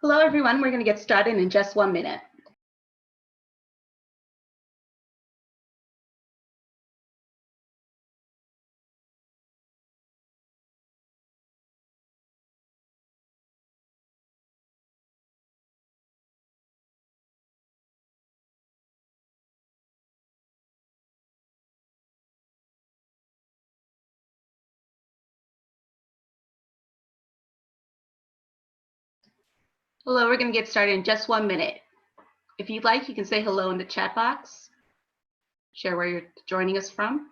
Hello, everyone. We're going to get started in just 1 minute. Hello, we're going to get started in just 1 minute. If you'd like, you can say hello in the chat box. Share where you're joining us from.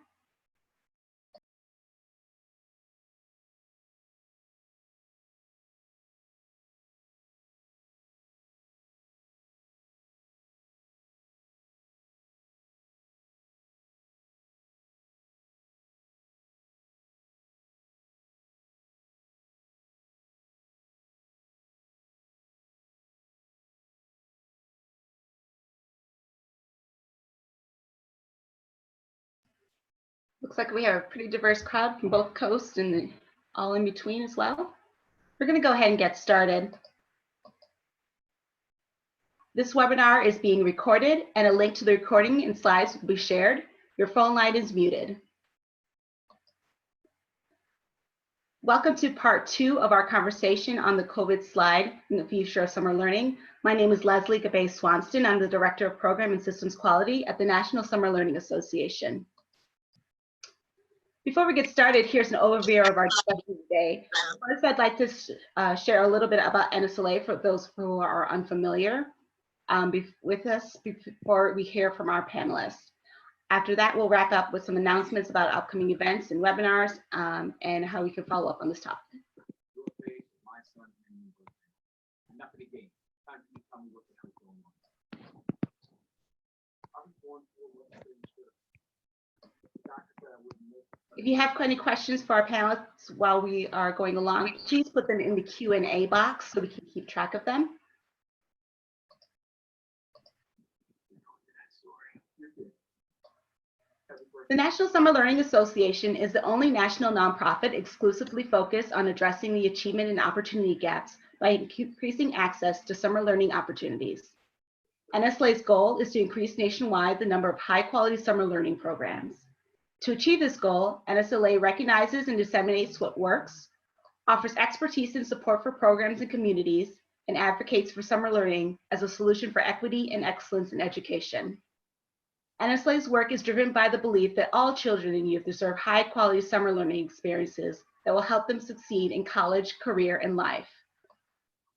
Looks like we have a pretty diverse crowd from both coasts and all in between as well. We're going to go ahead and get started. This webinar is being recorded, and a link to the recording and slides will be shared. Your phone line is muted. Welcome to part 2 of our conversation on the COVID slide in the future of summer learning. My name is Leslie Gabay-Swanston. I'm the Director of Program and Systems Quality at the National Summer Learning Association. Before we get started, here's an overview of our discussion today. First, I'd like to share a little bit about NSLA for those who are unfamiliar with us before we hear from our panelists. After that, we'll wrap up with some announcements about upcoming events and webinars and how we can follow up on this topic. If you have any questions for our panelists while we are going along, please put them in the Q&A box so we can keep track of them. The National Summer Learning Association is the only national nonprofit exclusively focused on addressing the achievement and opportunity gaps by increasing access to summer learning opportunities. NSLA's goal is to increase nationwide the number of high-quality summer learning programs. To achieve this goal, NSLA recognizes and disseminates what works, offers expertise and support for programs and communities, and advocates for summer learning as a solution for equity and excellence in education. NSLA's work is driven by the belief that all children and youth deserve high-quality summer learning experiences that will help them succeed in college, career, and life.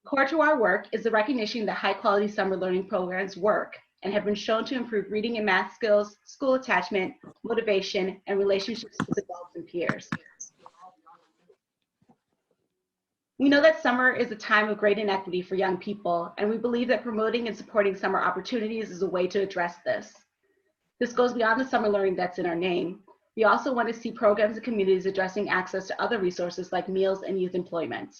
Core to our work is the recognition that high-quality summer learning programs work and have been shown to improve reading and math skills, school attachment, motivation, and relationships with adults and peers. We know that summer is a time of great inequity for young people, and we believe that promoting and supporting summer opportunities is a way to address this. This goes beyond the summer learning that's in our name. We also want to see programs and communities addressing access to other resources like meals and youth employment.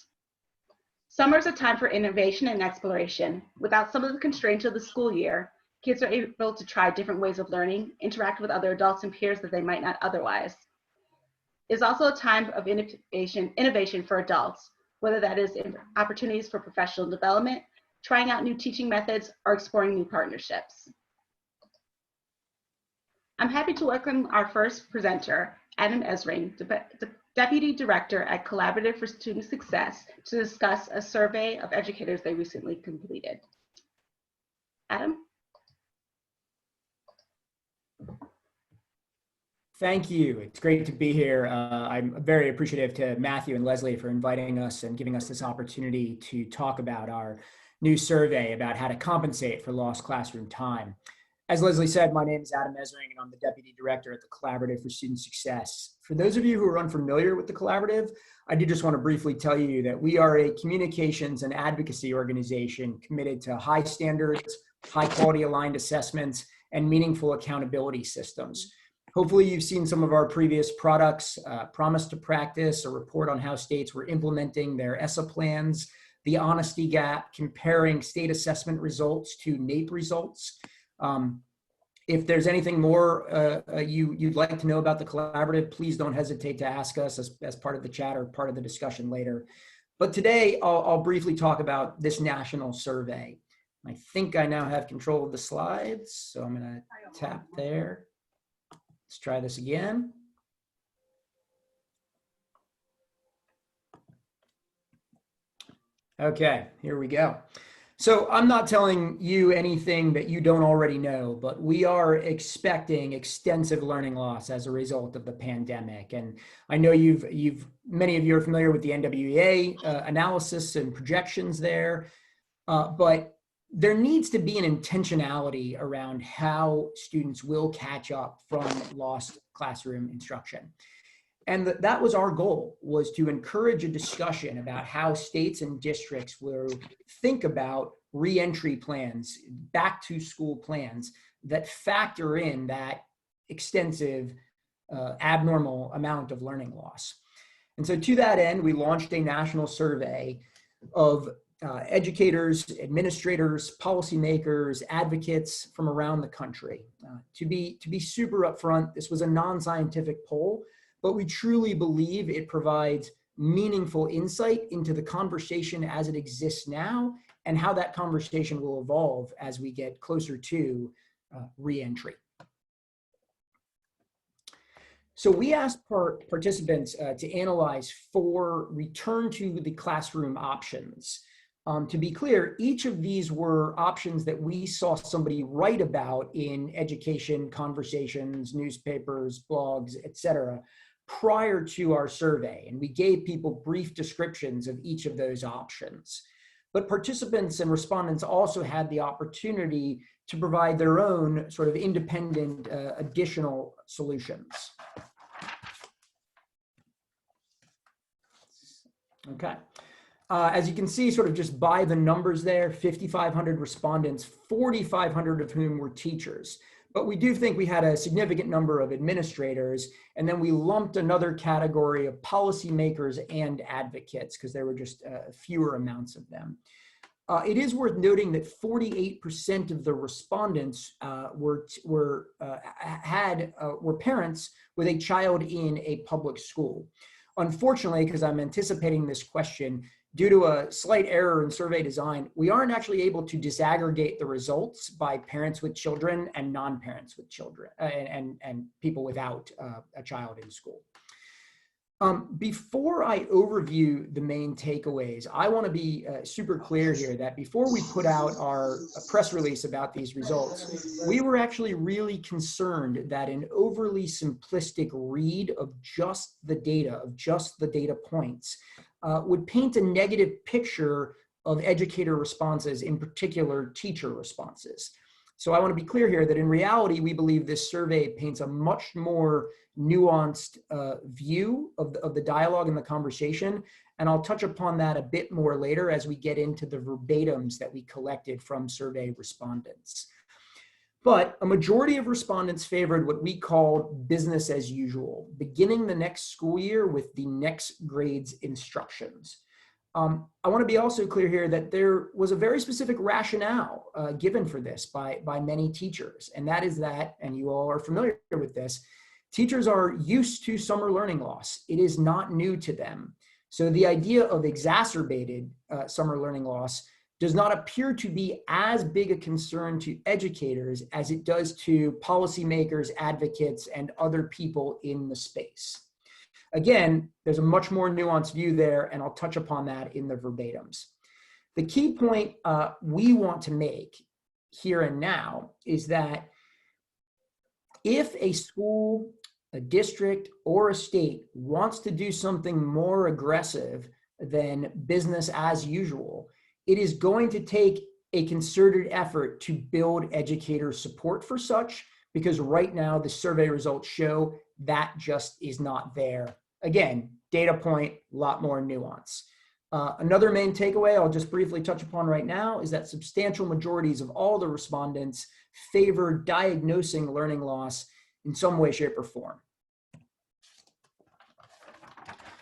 Summer is a time for innovation and exploration. Without some of the constraints of the school year, kids are able to try different ways of learning, interact with other adults and peers that they might not otherwise. It's also a time of innovation for adults, whether that is in opportunities for professional development, trying out new teaching methods, or exploring new partnerships. I'm happy to welcome our first presenter, Adam Ezring, Deputy Director at Collaborative for Student Success, to discuss a survey of educators they recently completed. Adam? Thank you. It's great to be here. I'm very appreciative to Matthew and Leslie for inviting us and giving us this opportunity to talk about our new survey about how to compensate for lost classroom time. As Leslie said, my name is Adam Ezring, and I'm the Deputy Director at the Collaborative for Student Success. For those of you who are unfamiliar with the Collaborative, I do just want to briefly tell you that we are a communications and advocacy organization committed to high standards, high quality aligned assessments, and meaningful accountability systems. Hopefully you've seen some of our previous products, Promise to Practice, a report on how states were implementing their ESSA plans, the honesty gap, comparing state assessment results to NAEP results. If there's anything more you'd like to know about the Collaborative, please don't hesitate to ask us as part of the chat or part of the discussion later. But today I'll briefly talk about this national survey. I think I now have control of the slides, so I'm going to tap there. Let's try this again. Okay, here we go. So I'm not telling you anything that you don't already know, but we are expecting extensive learning loss as a result of the pandemic. And I know many of you are familiar with the NWEA analysis and projections there, but there needs to be an intentionality around how students will catch up from lost classroom instruction. And that was our goal, was to encourage a discussion about how states and districts will think about reentry plans, back to school plans that factor in that extensive, abnormal amount of learning loss. And so to that end, we launched a national survey of educators, administrators, policymakers, advocates from around the country. To be super upfront, this was a non-scientific poll, but we truly believe it provides meaningful insight into the conversation as it exists now and how that conversation will evolve as we get closer to reentry. So we asked participants to analyze 4 return to the classroom options. To be clear, each of these were options that we saw somebody write about in education conversations, newspapers, blogs, etc., prior to our survey, and we gave people brief descriptions of each of those options. But participants and respondents also had the opportunity to provide their own sort of independent additional solutions. Okay. As you can see, sort of just by the numbers there, 5,500 respondents, 4,500 of whom were teachers. But we do think we had a significant number of administrators, and then we lumped another category of policymakers and advocates because there were just fewer amounts of them. It is worth noting that 48% of the respondents were parents with a child in a public school. Unfortunately, because I'm anticipating this question, due to a slight error in survey design, we aren't actually able to disaggregate the results by parents with children and non-parents with children and people without a child in school. Before I overview the main takeaways, I want to be super clear here that before we put out our press release about these results, we were actually really concerned that an overly simplistic read of just the data points would paint a negative picture of educator responses, in particular teacher responses. So I want to be clear here that in reality, we believe this survey paints a much more nuanced view of the dialogue and the conversation. And I'll touch upon that a bit more later as we get into the verbatims that we collected from survey respondents. But a majority of respondents favored what we called business as usual, beginning the next school year with the next grade's instructions. I want to be also clear here that there was a very specific rationale given for this by many teachers, and that is that, and you all are familiar with this, teachers are used to summer learning loss. It is not new to them. So the idea of exacerbated summer learning loss does not appear to be as big a concern to educators as it does to policymakers, advocates, and other people in the space. Again, there's a much more nuanced view there, and I'll touch upon that in the verbatims. The key point we want to make here and now is that if a school, a district, or a state wants to do something more aggressive than business as usual, it is going to take a concerted effort to build educator support for such, because right now the survey results show that just is not there. Again, data point, a lot more nuance. Another main takeaway I'll just briefly touch upon right now is that substantial majorities of all the respondents favor diagnosing learning loss in some way, shape, or form.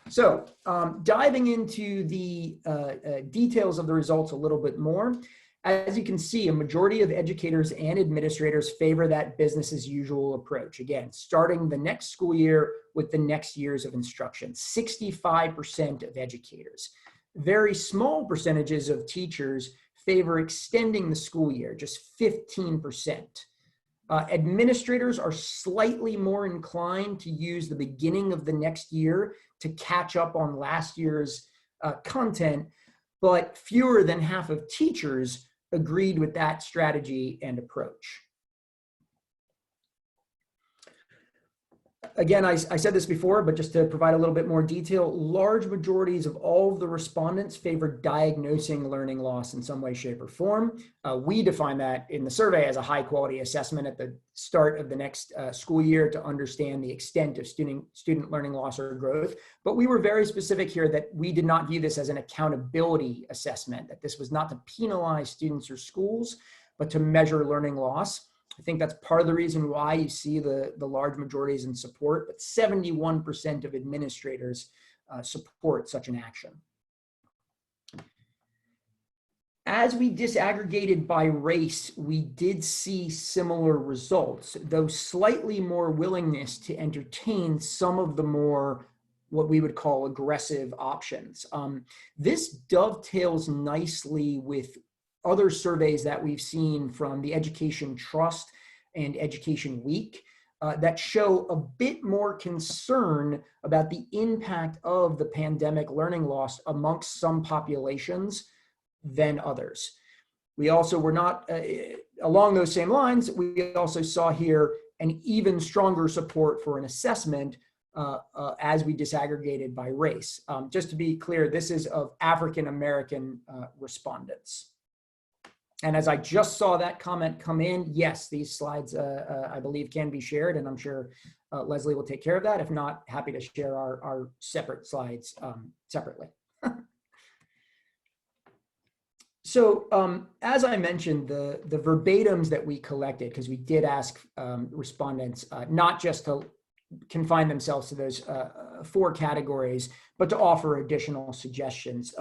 So diving into the details of the results a little bit more, as you can see, a majority of educators and administrators favor that business as usual approach. Again, starting the next school year with the next years of instruction, 65% of educators. Very small percentages of teachers favor extending the school year, just 15%. Administrators are slightly more inclined to use the beginning of the next year to catch up on last year's content, but fewer than half of teachers agreed with that strategy and approach. Again, I said this before, but just to provide a little bit more detail, large majorities of all of the respondents favored diagnosing learning loss in some way, shape, or form. We define that in the survey as a high quality assessment at the start of the next school year to understand the extent of student learning loss or growth. But we were very specific here that we did not view this as an accountability assessment, that this was not to penalize students or schools, but to measure learning loss. I think that's part of the reason why you see the large majorities in support, but 71% of administrators support such an action. As we disaggregated by race, we did see similar results, though slightly more willingness to entertain some of the more what we would call aggressive options. This dovetails nicely with other surveys that we've seen from the Education Trust and Education Week that show a bit more concern about the impact of the pandemic learning loss amongst some populations than others. We also were not, along those same lines, we also saw here an even stronger support for an assessment as we disaggregated by race. Just to be clear, this is of African American respondents. And as I just saw that comment come in, yes, these slides, I believe, can be shared, and I'm sure Leslie will take care of that. If not, happy to share our separate slides separately. So as I mentioned, the verbatims that we collected, because we did ask respondents not just to confine themselves to those 4 categories, but to offer additional suggestions.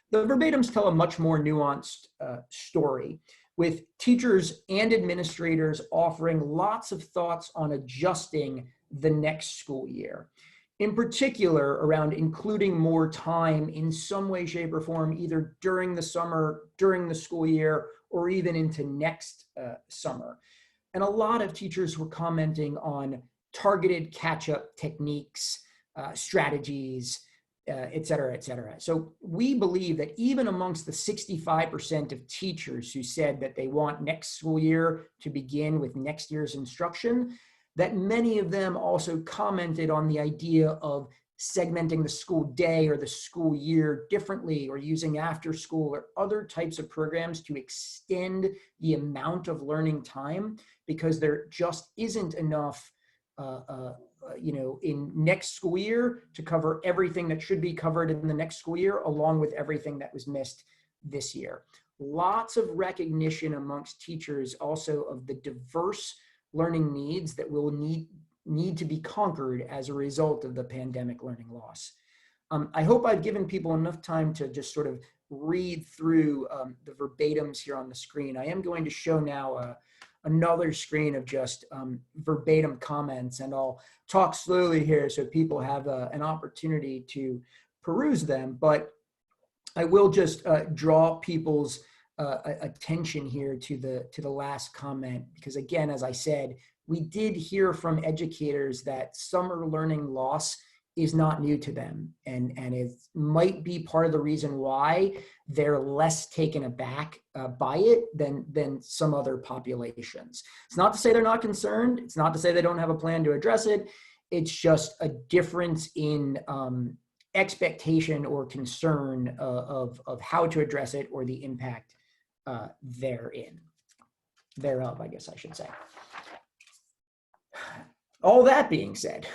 The verbatims tell a much more nuanced story, with teachers and administrators offering lots of thoughts on adjusting the next school year. In particular, around including more time in some way, shape, or form, either during the summer, during the school year, or even into next summer. And a lot of teachers were commenting on targeted catch-up techniques, strategies, et cetera, et cetera. So we believe that even amongst the 65% of teachers who said that they want next school year to begin with next year's instruction, that many of them also commented on the idea of segmenting the school day or the school year differently, or using after school or other types of programs to extend the amount of learning time, because there just isn't enough in next school year to cover everything that should be covered in the next school year, along with everything that was missed this year. Lots of recognition amongst teachers also of the diverse learning needs that will need to be conquered as a result of the pandemic learning loss. I hope I've given people enough time to just sort of read through the verbatims here on the screen. I am going to show now another screen of just verbatim comments, and I'll talk slowly here so people have an opportunity to peruse them, but I will just draw people's attention here to the last comment, because again, as I said, we did hear from educators that summer learning loss is not new to them, and it might be part of the reason why they're less taken aback by it than some other populations. It's not to say they're not concerned. It's not to say they don't have a plan to address it. It's just a difference in expectation or concern of how to address it, or the impact thereof, I guess I should say. All that being said,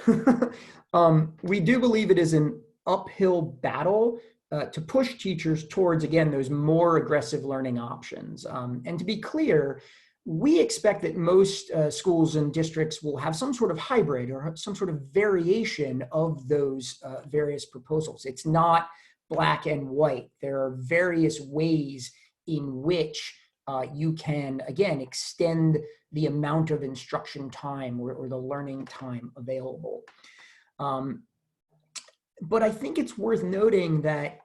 we do believe it is an uphill battle to push teachers towards, again, those more aggressive learning options. And to be clear, we expect that most schools and districts will have some sort of hybrid or some sort of variation of those various proposals. It's not black and white. There are various ways in which you can, again, extend the amount of instruction time or the learning time available. But I think it's worth noting that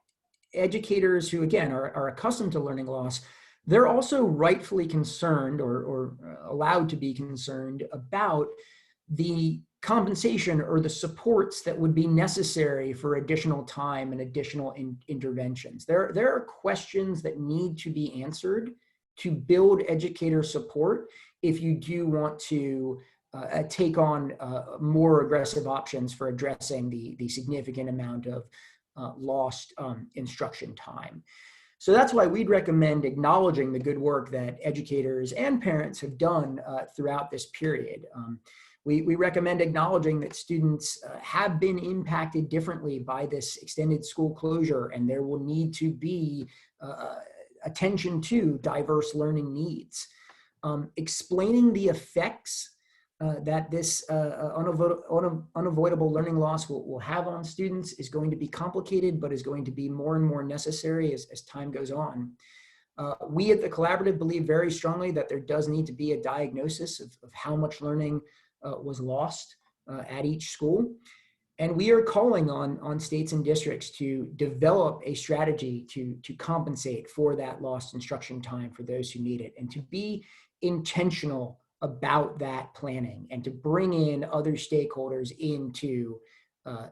educators who, again, are accustomed to learning loss, they're also rightfully concerned or allowed to be concerned about the compensation or the supports that would be necessary for additional time and additional interventions. There are questions that need to be answered to build educator support if you do want to take on more aggressive options for addressing the significant amount of lost instruction time. So that's why we'd recommend acknowledging the good work that educators and parents have done throughout this period. We recommend acknowledging that students have been impacted differently by this extended school closure, and there will need to be attention to diverse learning needs. Explaining the effects that this unavoidable learning loss will have on students is going to be complicated, but is going to be more and more necessary as time goes on. We at the Collaborative believe very strongly that there does need to be a diagnosis of how much learning was lost at each school. And we are calling on states and districts to develop a strategy to compensate for that lost instruction time for those who need it, and to be intentional about that planning and to bring in other stakeholders into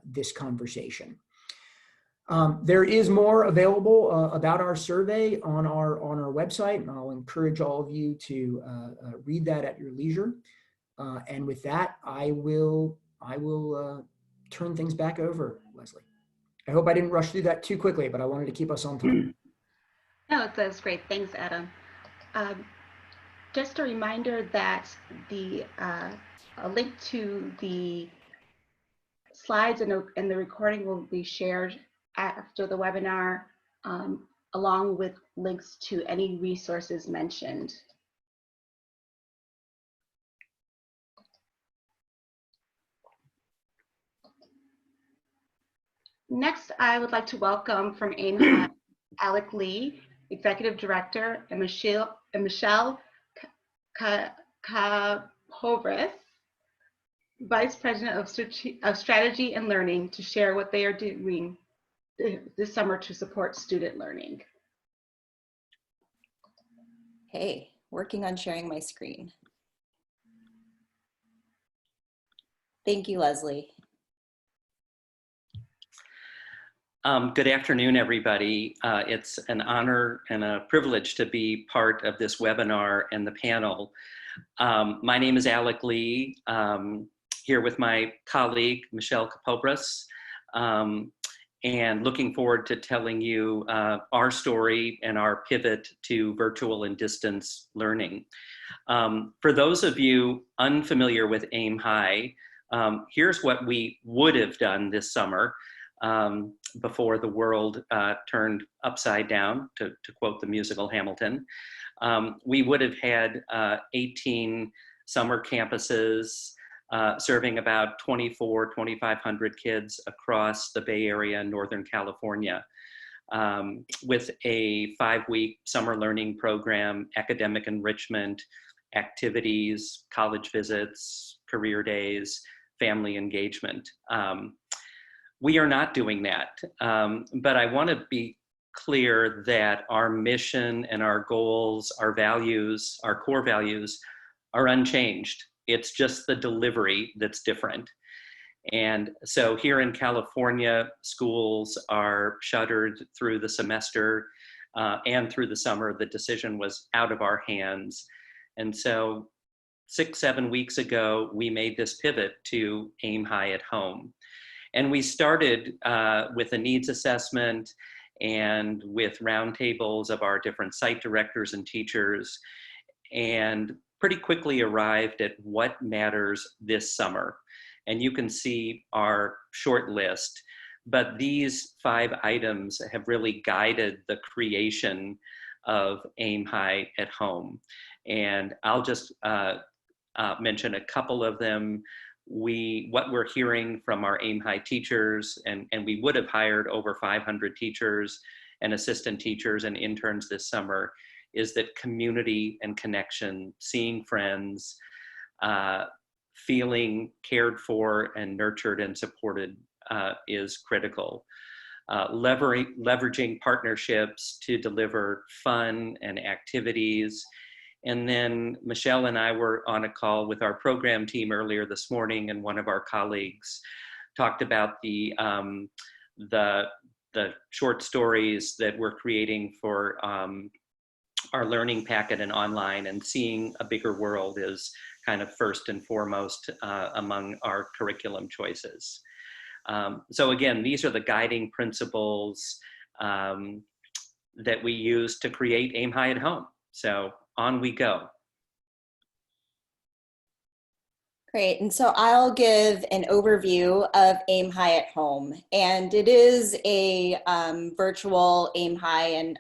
this conversation. There is more available about our survey on our website, and I'll encourage all of you to read that at your leisure. And with that, I will turn things back over, Leslie. I hope I didn't rush through that too quickly, but I wanted to keep us on time. No, that's great. Thanks, Adam. Just a reminder that a link to the slides and the recording will be shared after the webinar, along with links to any resources mentioned. Next, I would like to welcome from AIM High, Alec Lee, Executive Director, and Michelle Kapovris, Vice President of Strategy and Learning, to share what they are doing this summer to support student learning. Hey, working on sharing my screen. Thank you, Leslie. Good afternoon, everybody. It's an honor and a privilege to be part of this webinar and the panel. My name is Alec Lee, here with my colleague, Michelle Kapovris, and looking forward to telling you our story and our pivot to virtual and distance learning. For those of you unfamiliar with AIM High, here's what we would have done this summer before the world turned upside down, to quote the musical Hamilton. We would have had 18 summer campuses serving about 2,500 kids across the Bay Area and Northern California, with a 5-week summer learning program, academic enrichment, activities, college visits, career days, family engagement. We are not doing that, but I want to be clear that our mission and our goals, our values, our core values are unchanged. It's just the delivery that's different. And so here in California, schools are shuttered through the semester and through the summer. The decision was out of our hands. And so 6-7 weeks ago, we made this pivot to AIM High at home. And we started with a needs assessment and with roundtables of our different site directors and teachers, and pretty quickly arrived at what matters this summer. And you can see our short list, but these 5 items have really guided the creation of AIM High at home. And I'll just mention a couple of them. What we're hearing from our AIM High teachers, and we would have hired over 500 teachers and assistant teachers and interns this summer, is that community and connection, seeing friends, feeling cared for and nurtured and supported is critical. leveraging partnerships to deliver fun and activities. And then Michelle and I were on a call with our program team earlier this morning, and one of our colleagues talked about the short stories that we're creating for our learning packet and online, and seeing a bigger world is kind of first and foremost among our curriculum choices. So again, these are the guiding principles that we use to create Aim High at Home. So on we go. Great, and so I'll give an overview of Aim High at Home, and it is a virtual Aim High,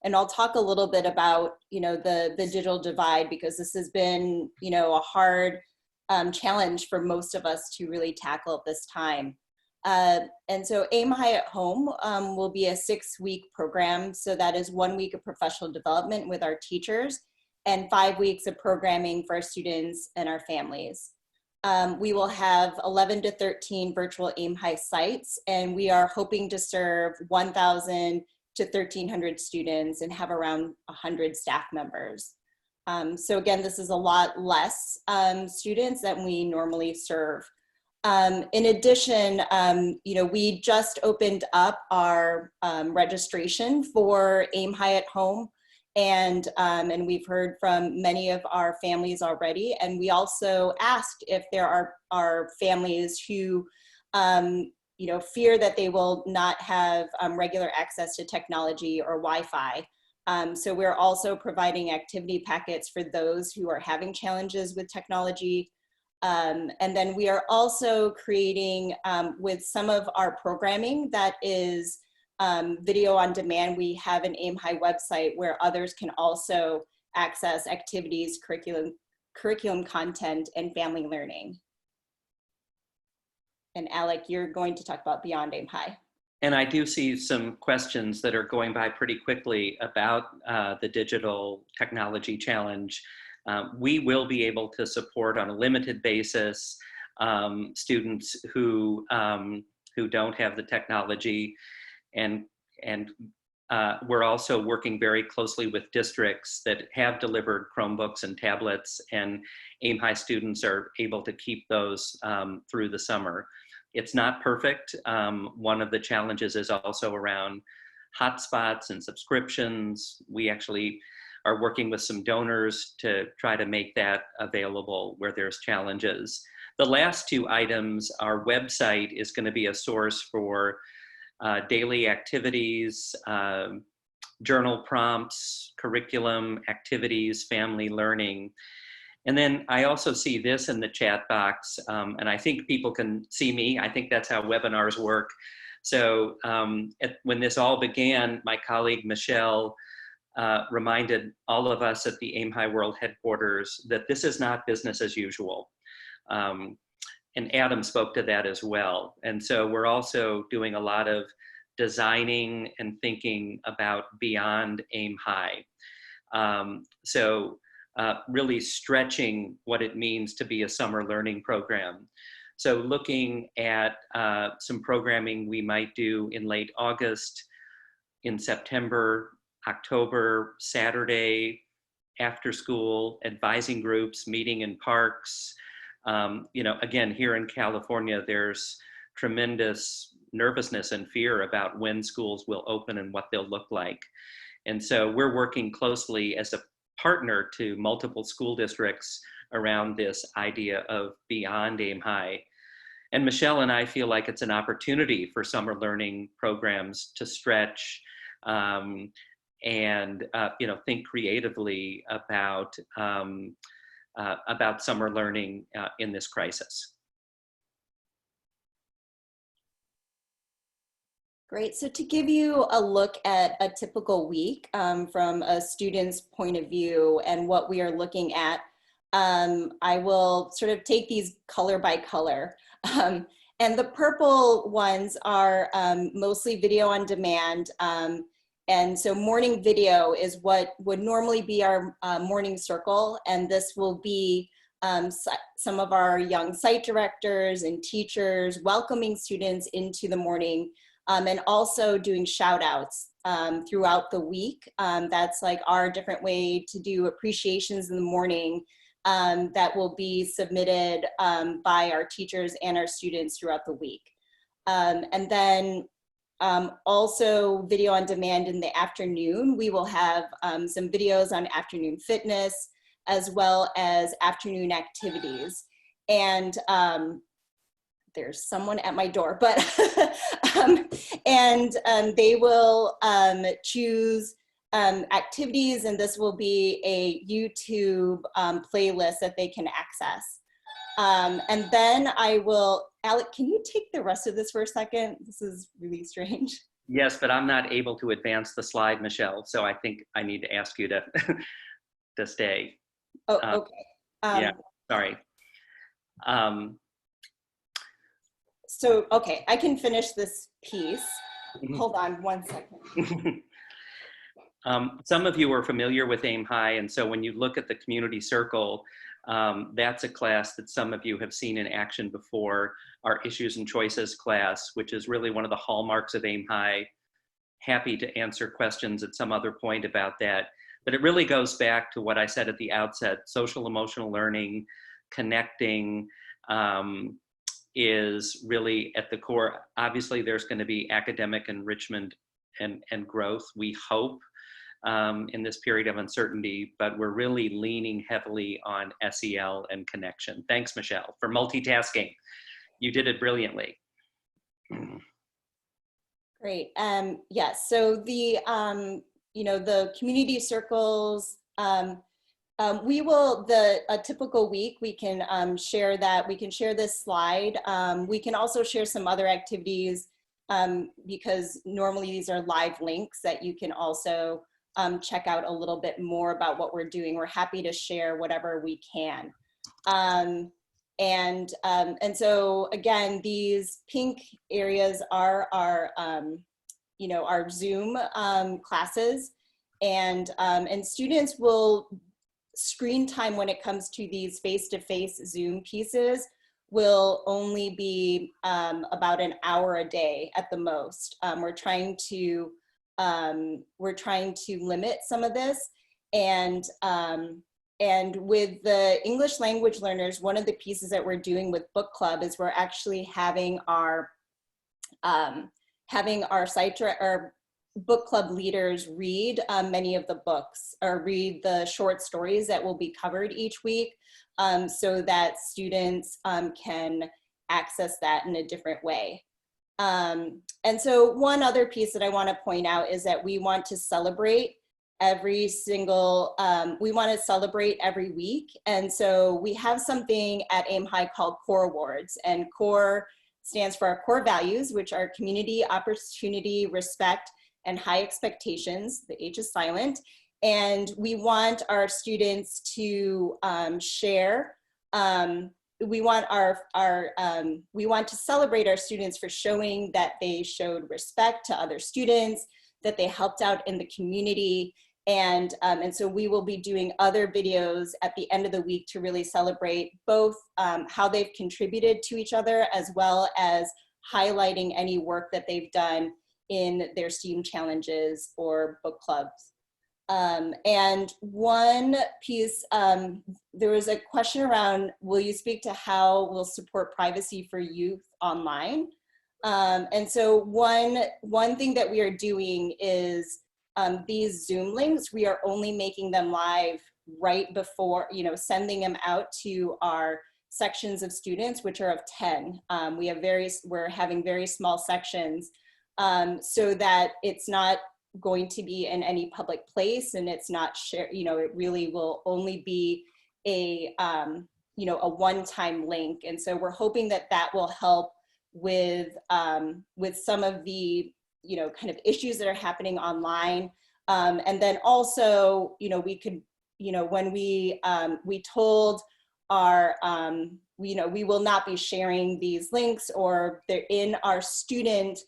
and I'll talk a little bit about the digital divide, because this has been a hard challenge for most of us to really tackle at this time. And so Aim High at Home will be a 6-week program, so that is 1 week of professional development with our teachers and 5 weeks of programming for our students and our families. We will have 11 to 13 virtual Aim High sites, and we are hoping to serve 1,000 to 1,300 students and have around 100 staff members. So again, this is a lot less students than we normally serve. In addition, we just opened up our registration for Aim High at Home, and we've heard from many of our families already. And we also asked if there are families who fear that they will not have regular access to technology or Wi-Fi. So we're also providing activity packets for those who are having challenges with technology. And then we are also creating with some of our programming that is video on demand. We have an Aim High website where others can also access activities, curriculum content, and family learning. And Alec, you're going to talk about Beyond Aim High. And I do see some questions that are going by pretty quickly about the digital technology challenge. We will be able to support on a limited basis students who don't have the technology, and we're also working very closely with districts that have delivered Chromebooks and tablets, and Aim High students are able to keep those through the summer. It's not perfect. One of the challenges is also around hotspots and subscriptions. We actually are working with some donors to try to make that available where there's challenges. The last two items, our website is going to be a source for daily activities, journal prompts, curriculum, activities, family learning. And then I also see this in the chat box, and I think people can see me. I think that's how webinars work. So when this all began, my colleague Michelle reminded all of us at the Aim High World headquarters that this is not business as usual. And Adam spoke to that as well. And so we're also doing a lot of designing and thinking about beyond Aim High. Really stretching what it means to be a summer learning program. So looking at some programming we might do in late August, in September, October, Saturday, after school, advising groups, meeting in parks. Again, here in California, there's tremendous nervousness and fear about when schools will open and what they'll look like. And so we're working closely as a partner to multiple school districts around this idea of beyond Aim High. And Michelle and I feel like it's an opportunity for summer learning programs to stretch and think creatively about summer learning in this crisis. Great. So to give you a look at a typical week from a student's point of view and what we are looking at, I will sort of take these color by color. And the purple ones are mostly video on demand. And so morning video is what would normally be our morning circle. And this will be some of our young site directors and teachers welcoming students into the morning and also doing shout outs throughout the week. That's like our different way to do appreciations in the morning that will be submitted by our teachers and our students throughout the week. And then also video on demand in the afternoon. We will have some videos on afternoon fitness as well as afternoon activities. And there's someone at my door, but they will choose activities, and this will be a YouTube playlist that they can access. And then I will, Alec, can you take the rest of this for a second? This is really strange. Yes, but I'm not able to advance the slide, Michelle, so I think I need to ask you to, to stay. Oh, okay. Yeah, sorry. So, okay, I can finish this piece. Mhm. Hold on one second. Some of you are familiar with AIM High, and so when you look at the community circle, that's a class that some of you have seen in action before, our Issues and Choices class, which is really one of the hallmarks of AIM High. Happy to answer questions at some other point about that. But it really goes back to what I said at the outset, social emotional learning, connecting is really at the core. Obviously, there's going to be academic enrichment and growth, we hope, in this period of uncertainty, but we're really leaning heavily on SEL and connection. Thanks, Michelle, for multitasking. You did it brilliantly. Great. Yes. So the the community circles. We will a typical week. We can share that. We can share this slide. We can also share some other activities because normally these are live links that you can also check out a little bit more about what we're doing. We're happy to share whatever we can. And so again, these pink areas are our our Zoom classes, and students will screen time when it comes to these face-to-face Zoom pieces will only be about an hour a day at the most. We're trying to limit some of this, and with the English language learners, one of the pieces that we're doing with book club is we're actually having our book club leaders read many of the books or read the short stories that will be covered each week, so that students can access that in a different way. And so one other piece that I want to point out is that we want to celebrate every week. And so we have something at AIM High called Core Awards, and Core stands for our core values, which are community, opportunity, respect, and high expectations. The H is silent. And we want our students to share. We want to celebrate our students for showing that they showed respect to other students, that they helped out in the community. And so we will be doing other videos at the end of the week to really celebrate both how they've contributed to each other, as well as highlighting any work that they've done in their STEAM challenges or book clubs. And one piece, there was a question around, will you speak to how we'll support privacy for youth online? And so one thing that we are doing is these Zoom links, we are only making them live right before, sending them out to our sections of students, which are of 10. We're having very small sections so that it's not going to be in any public place, and it's not shared, it really will only be a one-time link. And so we're hoping that that will help with some of the kind of issues that are happening online. And then also, we could, when we told our, we will not be sharing these links, or they're in our student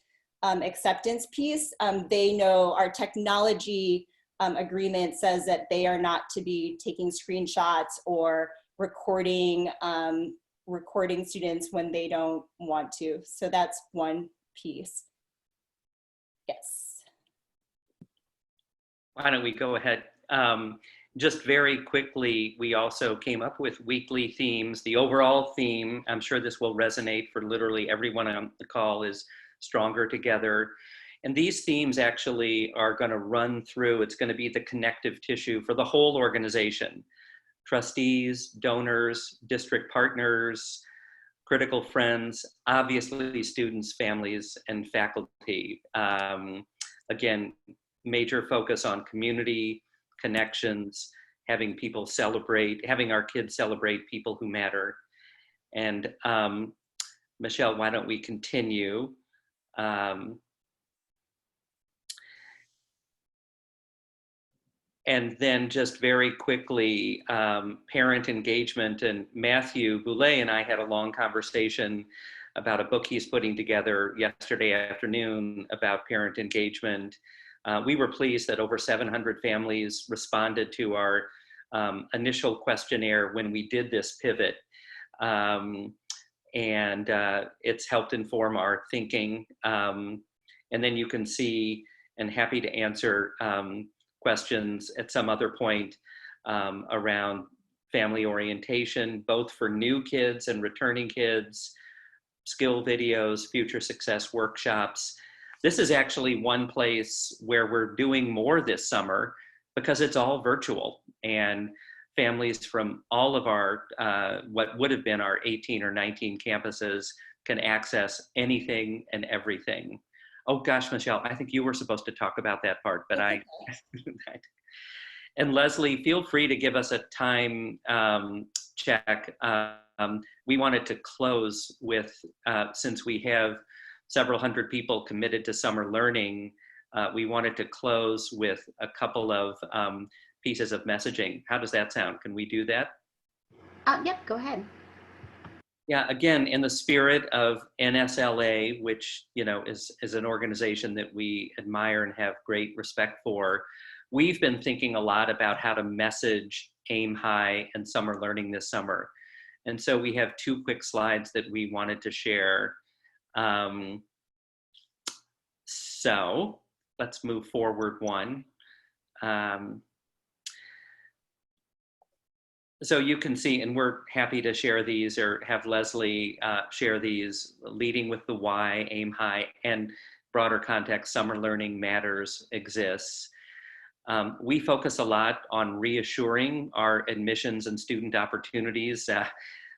acceptance piece. They know our technology agreement says that they are not to be taking screenshots or recording students when they don't want to. So that's one piece. Yes. Why don't we go ahead? Just very quickly, we also came up with weekly themes. The overall theme, I'm sure this will resonate for literally everyone on the call, is Stronger Together. And these themes actually are going to run through, it's going to be the connective tissue for the whole organization. Trustees, donors, district partners, critical friends, obviously students, families, and faculty. Again, major focus on community, connections, having people celebrate, having our kids celebrate people who matter. And Michelle, why don't we continue? And then just very quickly, parent engagement. And Matthew Boulay and I had a long conversation about a book he's putting together yesterday afternoon about parent engagement. We were pleased that over 700 families responded to our initial questionnaire when we did this pivot. And it's helped inform our thinking. And then you can see, and happy to answer questions at some other point around family orientation, both for new kids and returning kids, skill videos, future success workshops. This is actually one place where we're doing more this summer because it's all virtual, and families from all of our, what would have been our 18 or 19 campuses can access anything and everything. Oh gosh, Michelle, I think you were supposed to talk about that part, but I. And Leslie, feel free to give us a time check. We wanted to close with, since we have several hundred people committed to summer learning, we wanted to close with a couple of pieces of messaging. How does that sound? Can we do that? Yep, go ahead. Yeah, again, in the spirit of NSLA, which is an organization that we admire and have great respect for, we've been thinking a lot about how to message Aim High and summer learning this summer. And so we have two quick slides that we wanted to share. So let's move forward one. So you can see, and we're happy to share these or have Leslie share these, leading with the why, Aim High, and broader context, summer learning matters, exists. We focus a lot on reassuring our admissions and student opportunities.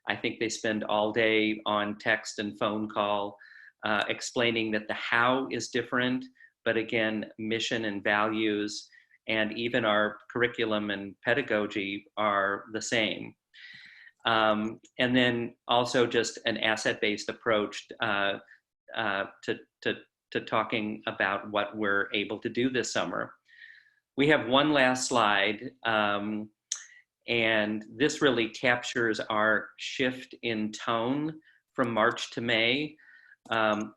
I think they spend all day on text and phone call, explaining that the how is different, but again, mission and values and even our curriculum and pedagogy are the same. And then also just an asset-based approach to talking about what we're able to do this summer. We have one last slide, and this really captures our shift in tone from March to May.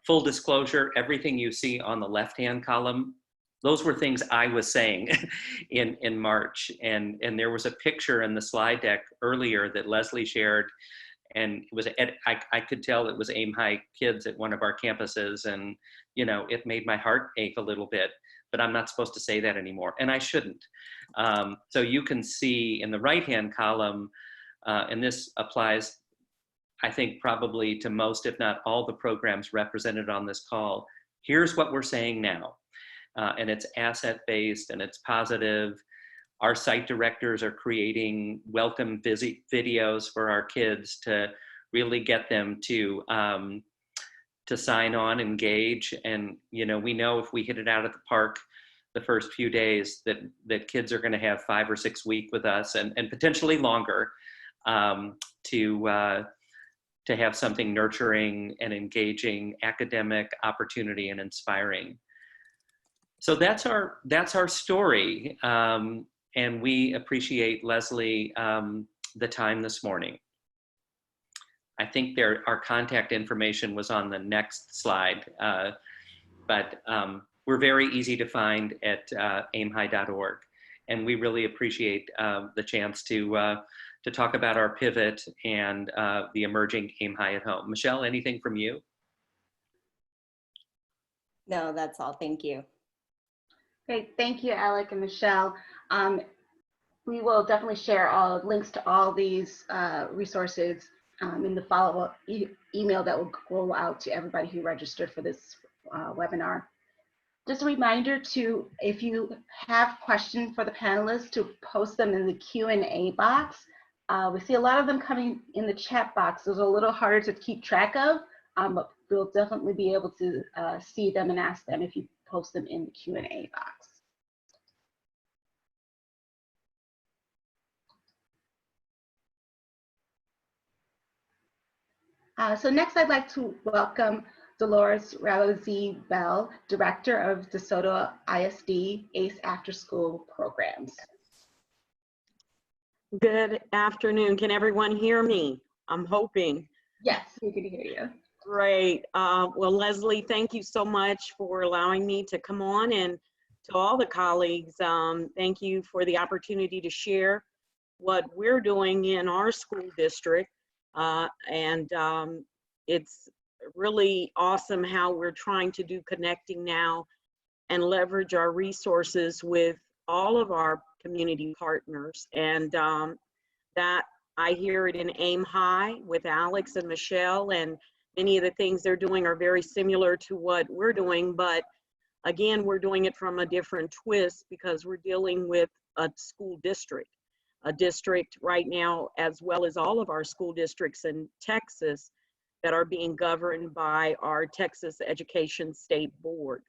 Full disclosure, everything you see on the left-hand column, those were things I was saying in March. And there was a picture in the slide deck earlier that Leslie shared, and it was, I could tell it was Aim High kids at one of our campuses, and it made my heart ache a little bit, but I'm not supposed to say that anymore, and I shouldn't. So you can see in the right-hand column, and this applies, I think, probably to most, if not all, the programs represented on this call. Here's what we're saying now. And it's asset-based and it's positive. Our site directors are creating welcome videos for our kids to really get them to sign on, engage. And we know if we hit it out at the park the first few days that kids are gonna have 5 or 6 weeks with us and potentially longer to have something nurturing and engaging, academic opportunity and inspiring. So that's our story, and we appreciate, Leslie, the time this morning. I think our contact information was on the next slide, but we're very easy to find at aimhigh.org, and we really appreciate the chance to talk about our pivot and the emerging Aim High at Home. Michelle, anything from you? No, that's all. Thank you. Great, thank you, Alec and Michelle. We will definitely share all links to all these resources in the follow-up email that will go out to everybody who registered for this webinar. Just a reminder to, if you have questions for the panelists, to post them in the Q&A box. We see a lot of them coming in the chat box. Those are a little harder to keep track of, but we'll definitely be able to see them and ask them if you post them in the Q&A box. So next I'd like to welcome Dolores Raivzee-Bell, Director of DeSoto ISD ACE Afterschool Programs. Good afternoon. Can everyone hear me? I'm hoping. Yes, we can hear you. Great. Well, Leslie, thank you so much for allowing me to come on, and to all the colleagues, thank you for the opportunity to share what we're doing in our school district. It's really awesome how we're trying to do connecting now and leverage our resources with all of our community partners. And that I hear it in Aim High with Alex and Michelle, and many of the things they're doing are very similar to what we're doing, but again, we're doing it from a different twist because we're dealing with a school district. A district right now, as well as all of our school districts in Texas that are being governed by our Texas Education State Board.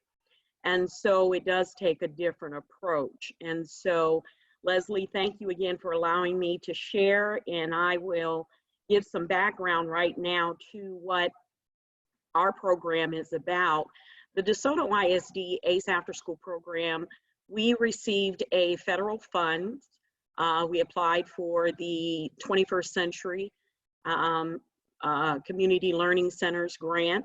And so it does take a different approach. And so, Leslie, thank you again for allowing me to share, and I will give some background right now to what our program is about. The DeSoto ISD ACE Afterschool Program, we received a federal fund. We applied for the 21st Century Community Learning Centers grant,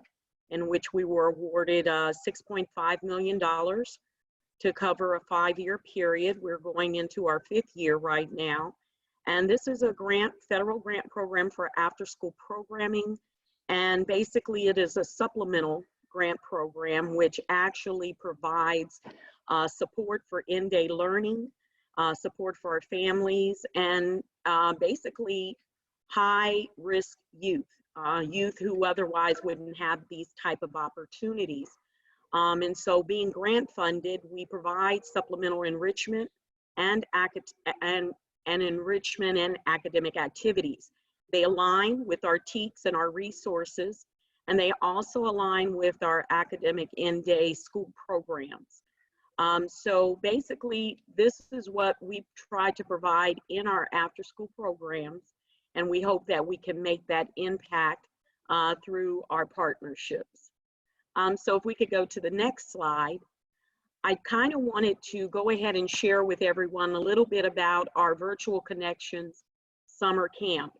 in which we were awarded $6.5 million to cover a 5-year period. We're going into our 5th year right now. And this is a federal grant program for after-school programming. And basically it is a supplemental grant program which actually provides support for in-day learning, support for our families, and basically high-risk youth, youth who otherwise wouldn't have these type of opportunities. And so being grant funded, we provide supplemental enrichment and enrichment and academic activities. They align with our TEKS and our resources, and they also align with our academic in-day school programs. So basically, this is what we try to provide in our after-school programs, and we hope that we can make that impact through our partnerships. So if we could go to the next slide, I kind of wanted to go ahead and share with everyone a little bit about our Virtual Connections summer camp.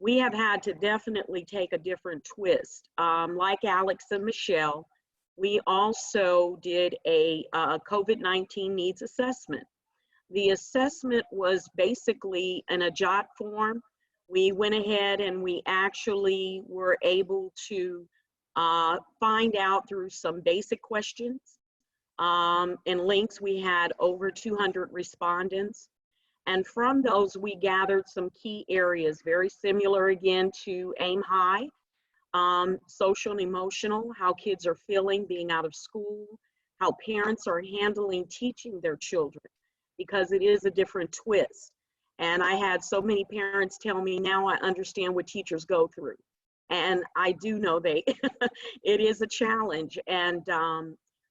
We have had to definitely take a different twist. Like Alex and Michelle, we also did a COVID-19 needs assessment. The assessment was basically in a JOT form. We went ahead and we actually were able to find out through some basic questions and links. We had over 200 respondents. And from those, we gathered some key areas, very similar again to Aim High. Social and emotional, how kids are feeling being out of school, how parents are handling teaching their children, because it is a different twist. And I had so many parents tell me, now I understand what teachers go through. And I do know it is a challenge. And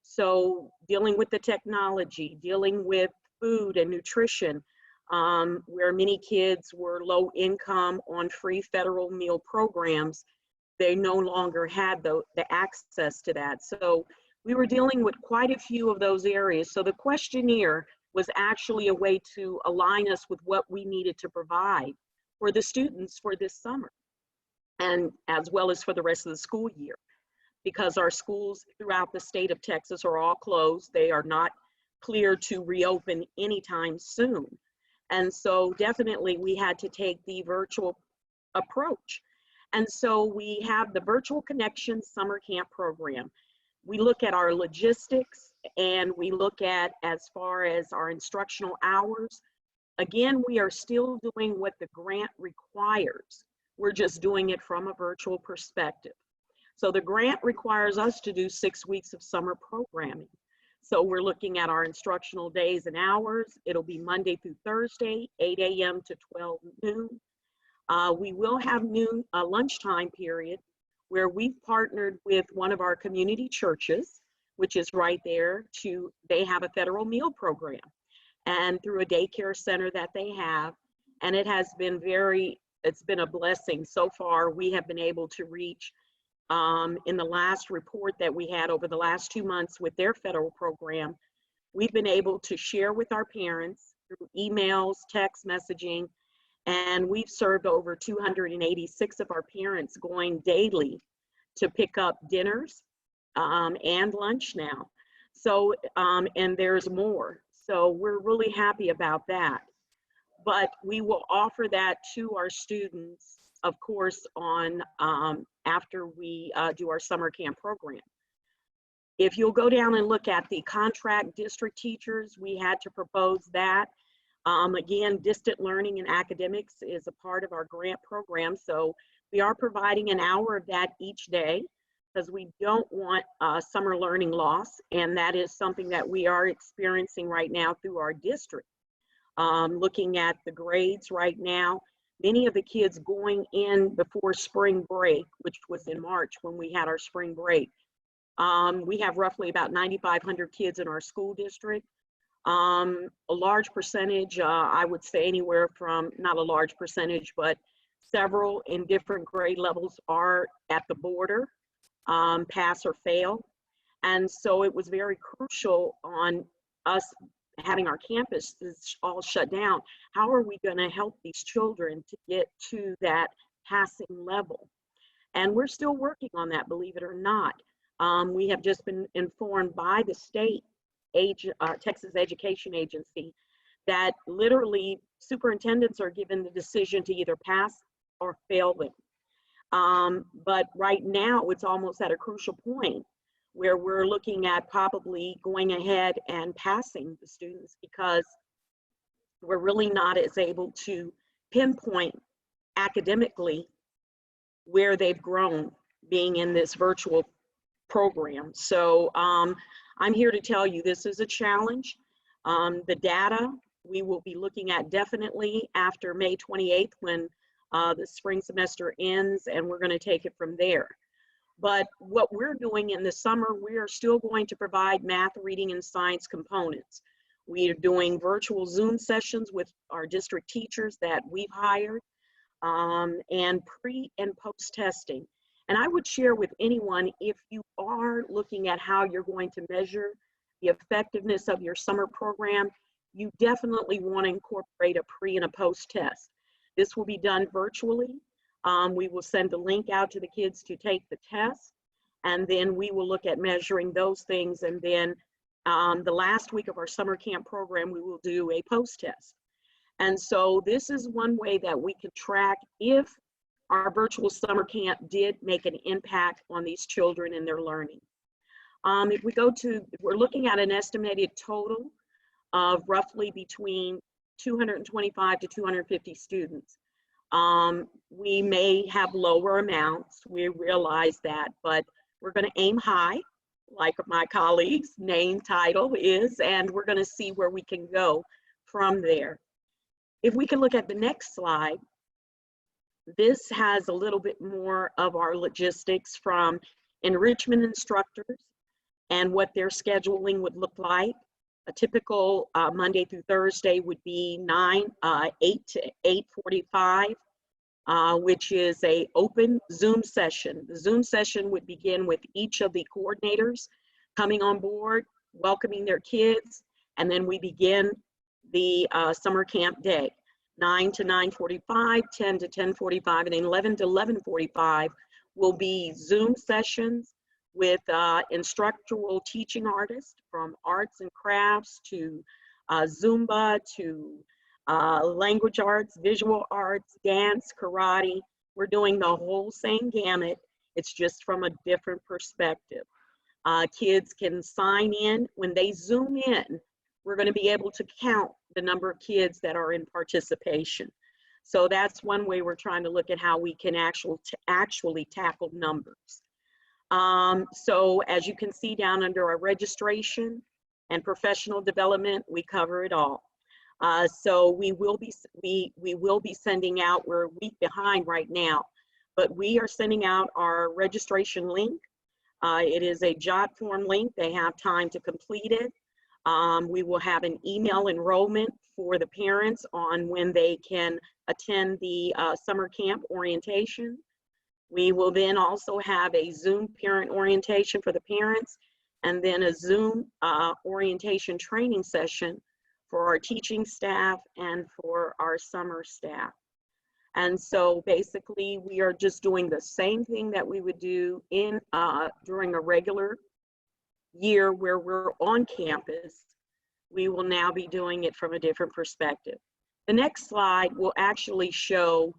so dealing with the technology, dealing with food and nutrition, where many kids were low income on free federal meal programs, they no longer had the access to that. So we were dealing with quite a few of those areas. So the questionnaire was actually a way to align us with what we needed to provide for the students for this summer, and as well as for the rest of the school year, because our schools throughout the state of Texas are all closed. They are not clear to reopen anytime soon. And so definitely we had to take the virtual approach. And so we have the Virtual Connections Summer Camp Program. We look at our logistics, and we look at as far as our instructional hours. Again, we are still doing what the grant requires. We're just doing it from a virtual perspective. So the grant requires us to do 6 weeks of summer programming. So we're looking at our instructional days and hours. It'll be Monday through Thursday, 8 a.m. to 12 noon. We will have noon lunchtime period where we've partnered with one of our community churches, which is right there. They have a federal meal program, and through a daycare center that they have, and it has been it's been a blessing so far. We have been able to reach, in the last report that we had over the last 2 months with their federal program, we've been able to share with our parents through emails, text messaging, and we've served over 286 of our parents going daily to pick up dinners and lunch now. So, and there's more. So we're really happy about that. But we will offer that to our students, of course, on after we do our summer camp program. If you'll go down and look at the contract district teachers, we had to propose that. Again, distant learning and academics is a part of our grant program. So we are providing an hour of that each day because we don't want summer learning loss. And that is something that we are experiencing right now through our district. Looking at the grades right now, many of the kids going in before spring break, which was in March when we had our spring break. We have roughly about 9,500 kids in our school district. A large percentage, I would say anywhere from, not a large percentage, but several in different grade levels are at the border, pass or fail. And so it was very crucial on us having our campuses all shut down. How are we going to help these children to get to that passing level? And we're still working on that, believe it or not. We have just been informed by the state Texas Education Agency that literally superintendents are given the decision to either pass or fail them. But right now it's almost at a crucial point where we're looking at probably going ahead and passing the students because we're really not as able to pinpoint academically where they've grown being in this virtual program. So I'm here to tell you this is a challenge. The data we will be looking at definitely after May 28th when the spring semester ends, and we're going to take it from there. But what we're doing in the summer, we are still going to provide math, reading, and science components. We are doing virtual Zoom sessions with our district teachers that we've hired, and pre and post testing. And I would share with anyone, if you are looking at how you're going to measure the effectiveness of your summer program, you definitely want to incorporate a pre and a post test. This will be done virtually. We will send a link out to the kids to take the test, and then we will look at measuring those things. And then the last week of our summer camp program, we will do a post test. And so this is one way that we can track if our virtual summer camp did make an impact on these children and their learning. If we go to, we're looking at an estimated total of roughly between 225 to 250 students. We may have lower amounts, we realize that, but we're going to aim high, like my colleagues' name title is, and we're going to see where we can go from there. If we can look at the next slide, this has a little bit more of our logistics from enrichment instructors and what their scheduling would look like. A typical Monday through Thursday would be 8 to 8:45, which is an open Zoom session. The Zoom session would begin with each of the coordinators coming on board, welcoming their kids, and then we begin the summer camp day. 9 to 9:45, 10 to 10:45, and then 11 to 11:45 will be Zoom sessions with instructional teaching artists from arts and crafts to Zumba to language arts, visual arts, dance, karate. We're doing the whole same gamut. It's just from a different perspective. Kids can sign in. When they zoom in, we're going to be able to count the number of kids that are in participation. So that's one way we're trying to look at how we can actually tackle numbers. So as you can see down under our registration and professional development, we cover it all. So we will be sending out, we're a week behind right now, but we are sending out our registration link. It is a jot form link. They have time to complete it. We will have an email enrollment for the parents on when they can attend the summer camp orientation. We will then also have a Zoom parent orientation for the parents, and then a Zoom orientation training session for our teaching staff and for our summer staff. And so basically we are just doing the same thing that we would do in during a regular year where we're on campus. We will now be doing it from a different perspective. The next slide will actually show,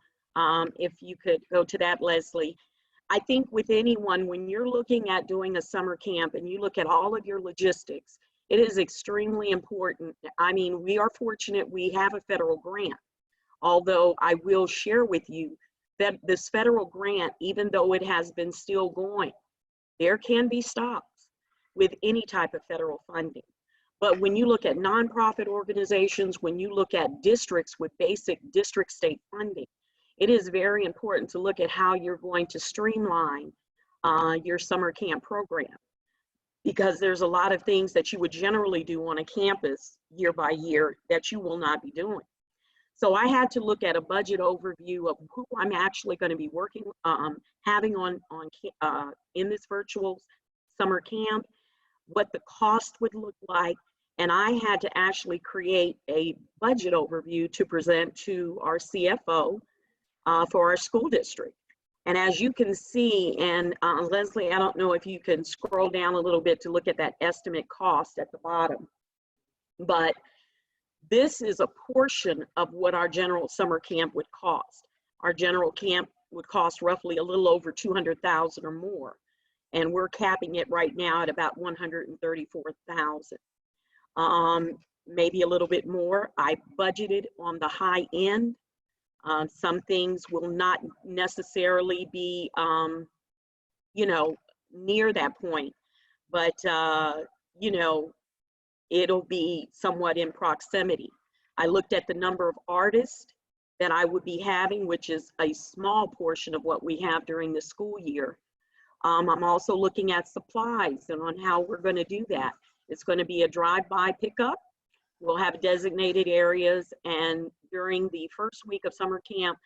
if you could go to that, Leslie. I think with anyone, when you're looking at doing a summer camp and you look at all of your logistics, it is extremely important. I mean, we are fortunate we have a federal grant, although I will share with you that this federal grant, even though it has been still going, there can be stops with any type of federal funding. But when you look at nonprofit organizations, when you look at districts with basic district state funding, it is very important to look at how you're going to streamline your summer camp program, because there's a lot of things that you would generally do on a campus year by year that you will not be doing. So I had to look at a budget overview of who I'm actually going to be working, having in this virtual summer camp, what the cost would look like, and I had to actually create a budget overview to present to our CFO for our school district. And as you can see, and Leslie, I don't know if you can scroll down a little bit to look at that estimate cost at the bottom, but this is a portion of what our general summer camp would cost. Our general camp would cost roughly a little over $200,000 or more, and we're capping it right now at about $134,000. Maybe a little bit more. I budgeted on the high end. Some things will not necessarily be, you know, near that point, but, you know, it'll be somewhat in proximity. I looked at the number of artists that I would be having, which is a small portion of what we have during the school year. I'm also looking at supplies and on how we're going to do that. It's going to be a drive-by pickup. We'll have designated areas, and during the first week of summer camp,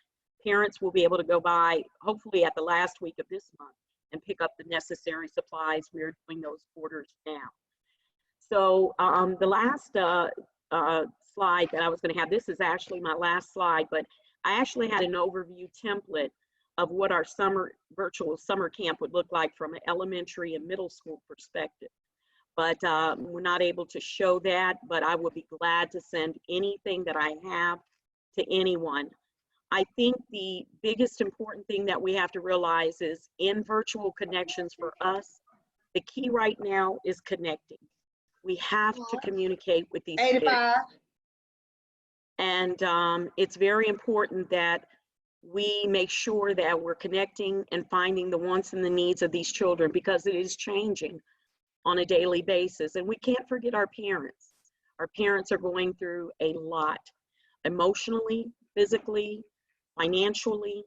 parents will be able to go by, hopefully at the last week of this month, and pick up the necessary supplies. We're doing those orders now. So the last slide that I was going to have, this is actually my last slide, but I actually had an overview template of what our virtual summer camp would look like from an elementary and middle school perspective. But we're not able to show that, but I would be glad to send anything that I have to anyone. I think the biggest important thing that we have to realize is in virtual connections for us, the key right now is connecting. We have to communicate with these kids. And it's very important that we make sure that we're connecting and finding the wants and the needs of these children, because it is changing on a daily basis. And we can't forget our parents. Our parents are going through a lot, emotionally, physically, financially.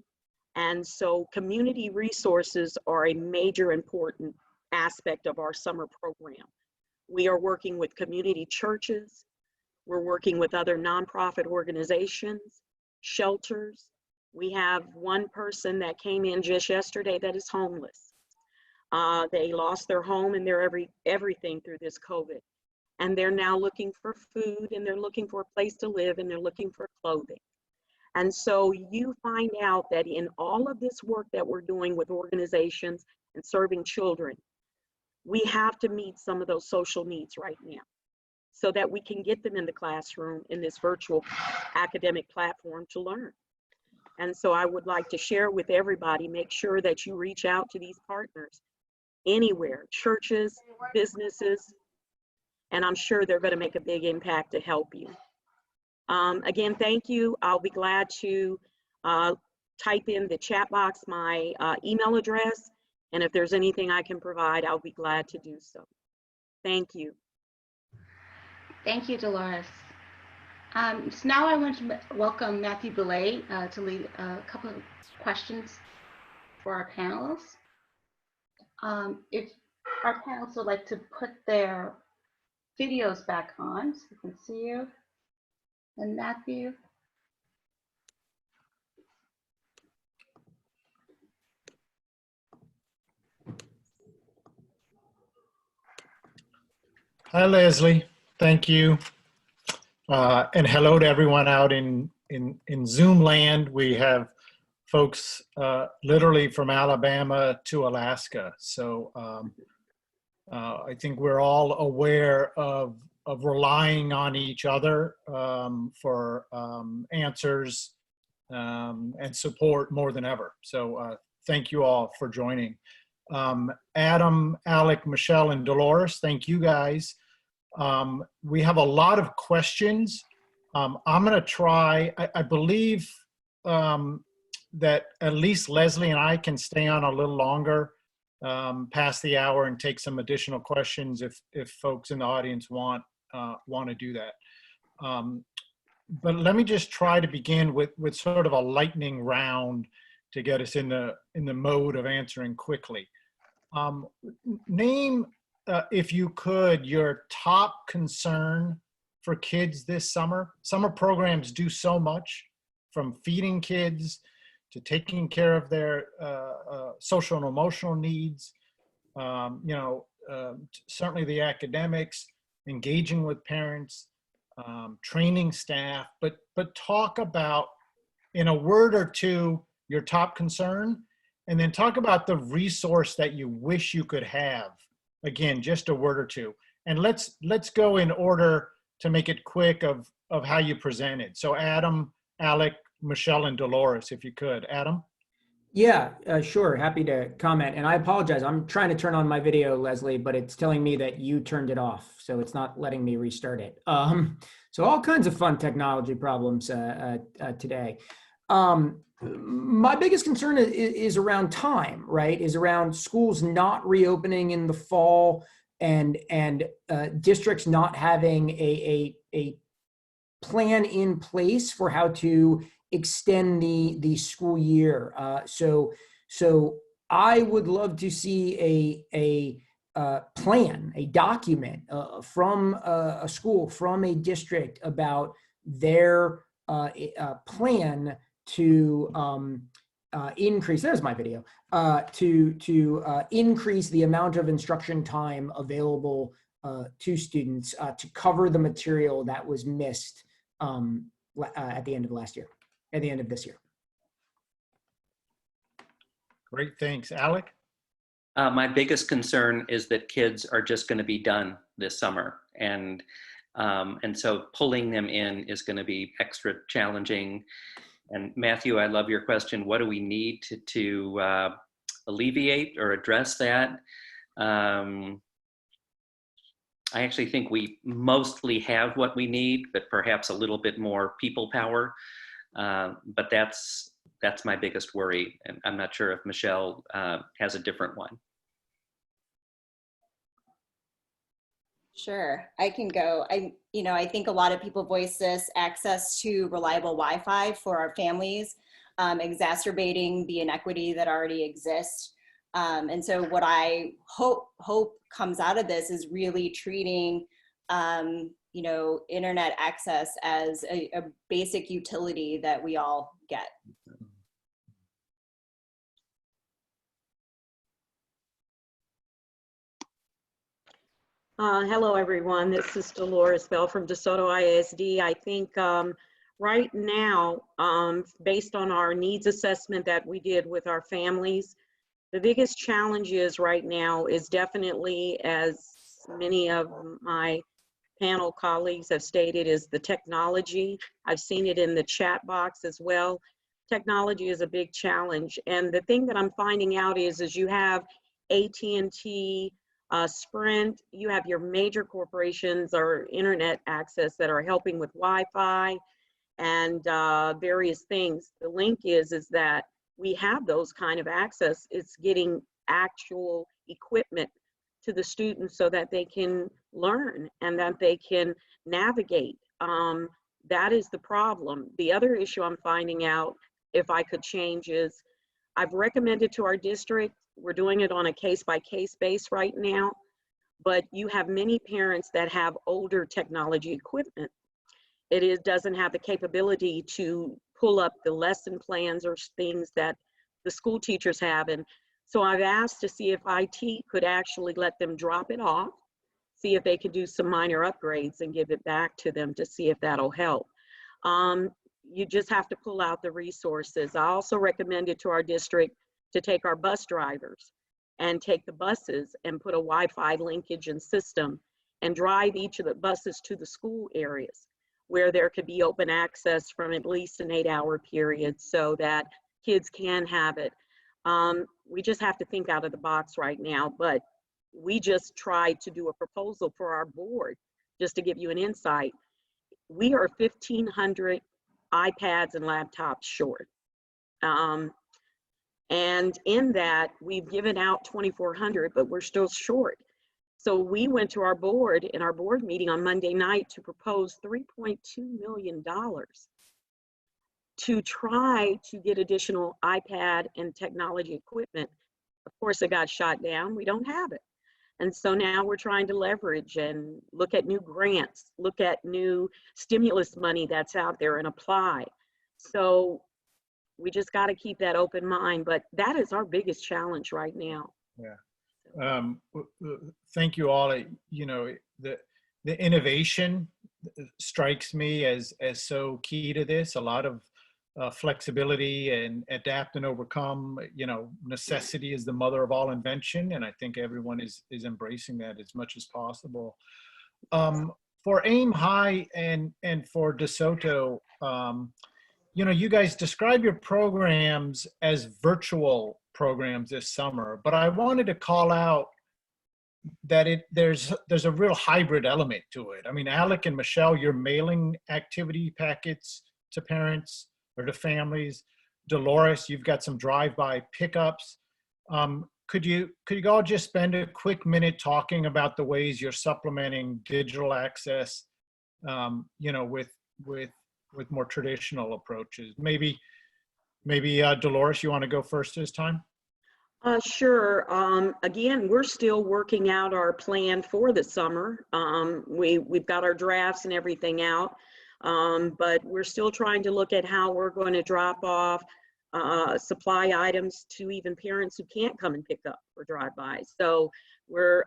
And so community resources are a major important aspect of our summer program. We are working with community churches. We're working with other nonprofit organizations, shelters. We have one person that came in just yesterday that is homeless. They lost their home and their everything through this COVID. And they're now looking for food, and they're looking for a place to live, and they're looking for clothing. And so you find out that in all of this work that we're doing with organizations and serving children, we have to meet some of those social needs right now so that we can get them in the classroom in this virtual academic platform to learn. And so I would like to share with everybody, make sure that you reach out to these partners. anywhere, churches, businesses, and I'm sure they're going to make a big impact to help you. Again, thank you. I'll be glad to type in the chat box my email address, and if there's anything I can provide, I'll be glad to do so. Thank you. Thank you, Dolores. So now I want to welcome Matthew Belay to lead a couple of questions for our panelists. If our panelists would like to put their videos back on, so we can see you. And Matthew. Hi, Leslie. Thank you. And hello to everyone out in Zoom land. We have folks literally from Alabama to Alaska. So I think we're all aware of relying on each other for answers and support more than ever. So thank you all for joining. Adam, Alec, Michelle, and Dolores, thank you guys. We have a lot of questions. I'm going to try, I believe that at least Leslie and I can stay on a little longer past the hour and take some additional questions if folks in the audience want to do that. But let me just try to begin with sort of a lightning round to get us in the mode of answering quickly. Name, if you could, your top concern for kids this summer. Summer programs do so much, from feeding kids to taking care of their social and emotional needs, certainly the academics, engaging with parents, training staff, but talk about, in a word or two, your top concern, and then talk about the resource that you wish you could have. Again, just a word or two. And let's go in order to make it quick of how you presented. So Adam, Alec, Michelle, and Dolores, if you could. Adam? Yeah, sure. Happy to comment. And I apologize. I'm trying to turn on my video, Leslie, but it's telling me that you turned it off. So it's not letting me restart it. So all kinds of fun technology problems today. My biggest concern is around time, right? Is around schools not reopening in the fall and districts not having a plan in place for how to extend the school year. So I would love to see a plan, a document from a school, from a district about their plan to increase, there's my video, to increase the amount of instruction time available to students to cover the material that was missed at the end of last year, at the end of this year. Great, thanks. Alec? My biggest concern is that kids are just going to be done this summer. And so pulling them in is going to be extra challenging. And Matthew, I love your question. What do we need to alleviate or address that? I actually think we mostly have what we need, but perhaps a little bit more people power. But that's my biggest worry. And I'm not sure if Michelle has a different one. Sure, I can go. I think a lot of people voice this: access to reliable Wi-Fi for our families, exacerbating the inequity that already exists. And so what I hope comes out of this is really treating, internet access as a basic utility that we all get. Hello, everyone. This is Dolores Bell from DeSoto ISD. I think right now, based on our needs assessment that we did with our families, the biggest challenge is right now is definitely, as many of my panel colleagues have stated, is the technology. I've seen it in the chat box as well. Technology is a big challenge. And the thing that I'm finding out is you have AT&T, Sprint. You have your major corporations or internet access that are helping with Wi-Fi and various things. The link is that we have those kind of access. It's getting actual equipment to the students so that they can learn and that they can navigate. That is the problem. The other issue I'm finding out, if I could change, is I've recommended to our district, we're doing it on a case-by-case base right now, but you have many parents that have older technology equipment. It doesn't have the capability to pull up the lesson plans or things that the school teachers have. And so I've asked to see if IT could actually let them drop it off, see if they could do some minor upgrades and give it back to them to see if that'll help. You just have to pull out the resources. I also recommended to our district to take our bus drivers and take the buses and put a Wi-Fi linkage and system and drive each of the buses to the school areas where there could be open access from at least an 8-hour period so that kids can have it. We just have to think out of the box right now, but we just tried to do a proposal for our board, just to give you an insight. We are 1,500 iPads and laptops short. And in that, we've given out 2,400, but we're still short. So we went to our board in our board meeting on Monday night to propose $3.2 million to try to get additional iPad and technology equipment. Of course, it got shot down. We don't have it. And so now we're trying to leverage and look at new grants, look at new stimulus money that's out there and apply. So we just got to keep that open mind, but that is our biggest challenge right now. Yeah. Thank you all. You know, the innovation strikes me as so key to this. A lot of flexibility and adapt and overcome. You know, necessity is the mother of all invention, and I think everyone is embracing that as much as possible. For AIM High and for DeSoto, you know, you guys describe your programs as virtual programs this summer, but I wanted to call out that there's a real hybrid element to it. I mean, Alec and Michelle, you're mailing activity packets to parents or to families. Dolores, you've got some drive-by pickups. Could you all just spend a quick minute talking about the ways you're supplementing digital access, you know, with more traditional approaches? Maybe Dolores, you want to go first this time? Sure. Again, we're still working out our plan for the summer. We've got our drafts and everything out, but we're still trying to look at how we're going to drop off supply items to even parents who can't come and pick up or drive by. So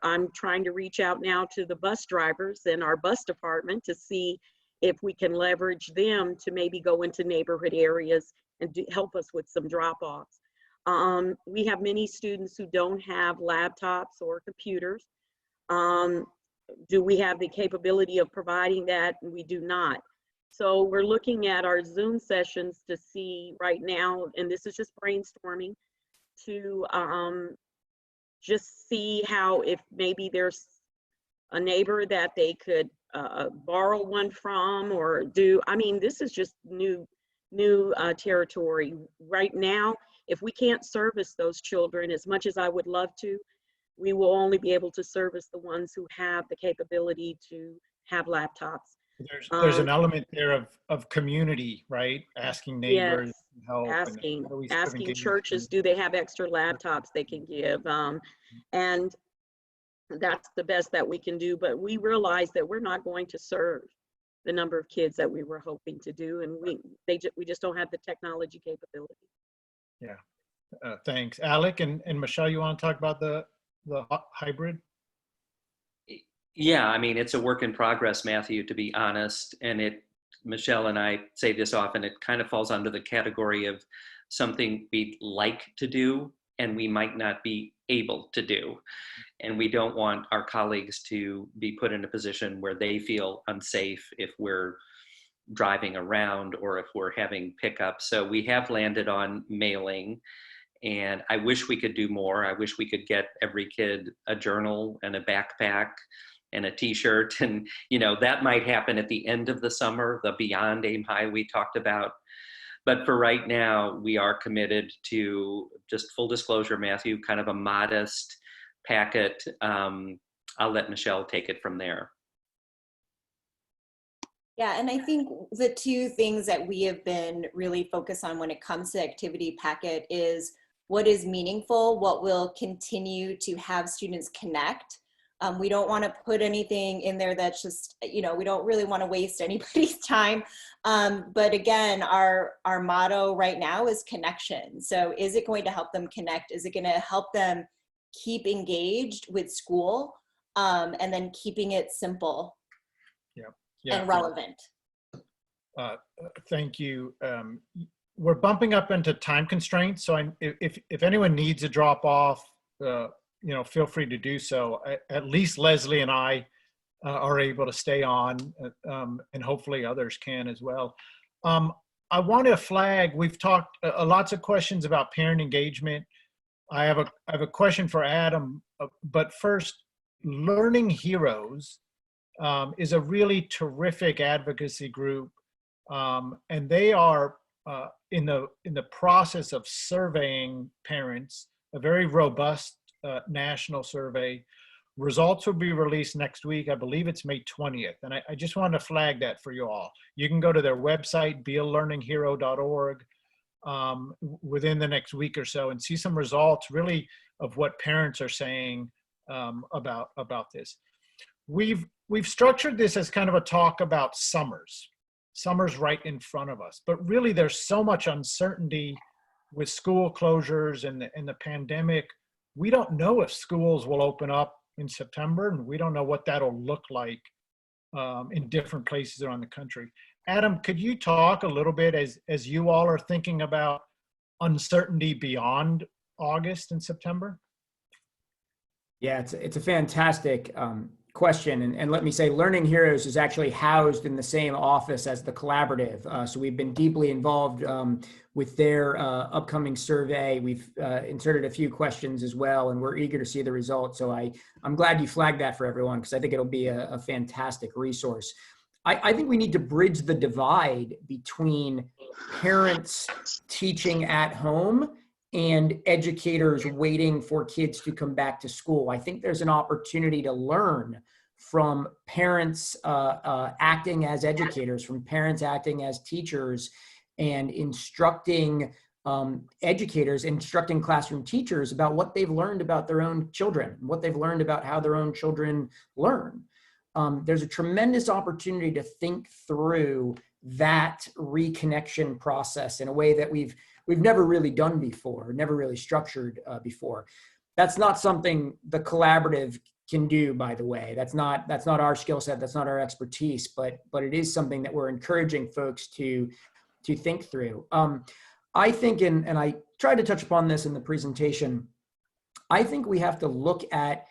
I'm trying to reach out now to the bus drivers and our bus department to see if we can leverage them to maybe go into neighborhood areas and help us with some drop-offs. We have many students who don't have laptops or computers. Do we have the capability of providing that? We do not. So we're looking at our Zoom sessions to see right now, and this is just brainstorming, to just see how, if maybe there's a neighbor that they could borrow one from, or do, I mean, this is just new territory. Right now, if we can't service those children as much as I would love to, we will only be able to service the ones who have the capability to have laptops. There's an element there of community, right? Asking neighbors, yes, help, asking churches, do they have extra laptops they can give? And that's the best that we can do, but we realize that we're not going to serve the number of kids that we were hoping to do, and we just don't have the technology capability. Yeah, thanks. Alec and Michelle, you want to talk about the hybrid? Yeah, I mean, it's a work in progress, Matthew, to be honest. And Michelle and I say this often, it kind of falls under the category of something we'd like to do and we might not be able to do. And we don't want our colleagues to be put in a position where they feel unsafe if we're driving around or if we're having pickup. So we have landed on mailing, And I wish we could do more. I wish we could get every kid a journal and a backpack and a t-shirt. And, you know, that might happen at the end of the summer, the Beyond Aim High we talked about. But for right now, we are committed to, just full disclosure, Matthew, kind of a modest packet. I'll let Michelle take it from there. Yeah, and I think the two things that we have been really focused on when it comes to activity packet is what is meaningful, what will continue to have students connect. We don't want to put anything in there that's just, you know, we don't really want to waste anybody's time. But again, our motto right now is connection. So is it going to help them connect? Is it going to help them keep engaged with school? And then keeping it simple and relevant. Thank you. We're bumping up into time constraints. So if anyone needs a drop off, you know, feel free to do so. At least Leslie and I are able to stay on, and hopefully others can as well. I want to flag, we've talked lots of questions about parent engagement. I have a question for Adam, but first, Learning Heroes is a really terrific advocacy group, and they are in the process of surveying parents, a very robust national survey. Results will be released next week. I believe it's May 20th. And I just wanted to flag that for you all. You can go to their website, bealearninghero.org, within the next week or so and see some results really of what parents are saying about this. We've structured this as kind of a talk about summers right in front of us, but really there's so much uncertainty with school closures and the pandemic. We don't know if schools will open up in September, and we don't know what that'll look like in different places around the country. Adam, could you talk a little bit as you all are thinking about uncertainty beyond August and September? Yeah, it's a fantastic question. And let me say, Learning Heroes is actually housed in the same office as the collaborative. So we've been deeply involved with their upcoming survey. We've inserted a few questions as well, and we're eager to see the results. So I'm glad you flagged that for everyone, because I think it'll be a fantastic resource. I think we need to bridge the divide between parents teaching at home and educators waiting for kids to come back to school. I think there's an opportunity to learn from parents acting as educators, from parents acting as teachers, and instructing educators, instructing classroom teachers about what they've learned about their own children, what they've learned about how their own children learn. There's a tremendous opportunity to think through that reconnection process in a way that we've never really done before, never really structured before. That's not something the collaborative can do, by the way. That's not our skill set, that's not our expertise, but it is something that we're encouraging folks to think through. I think, and I tried to touch upon this in the presentation, I think we have to look at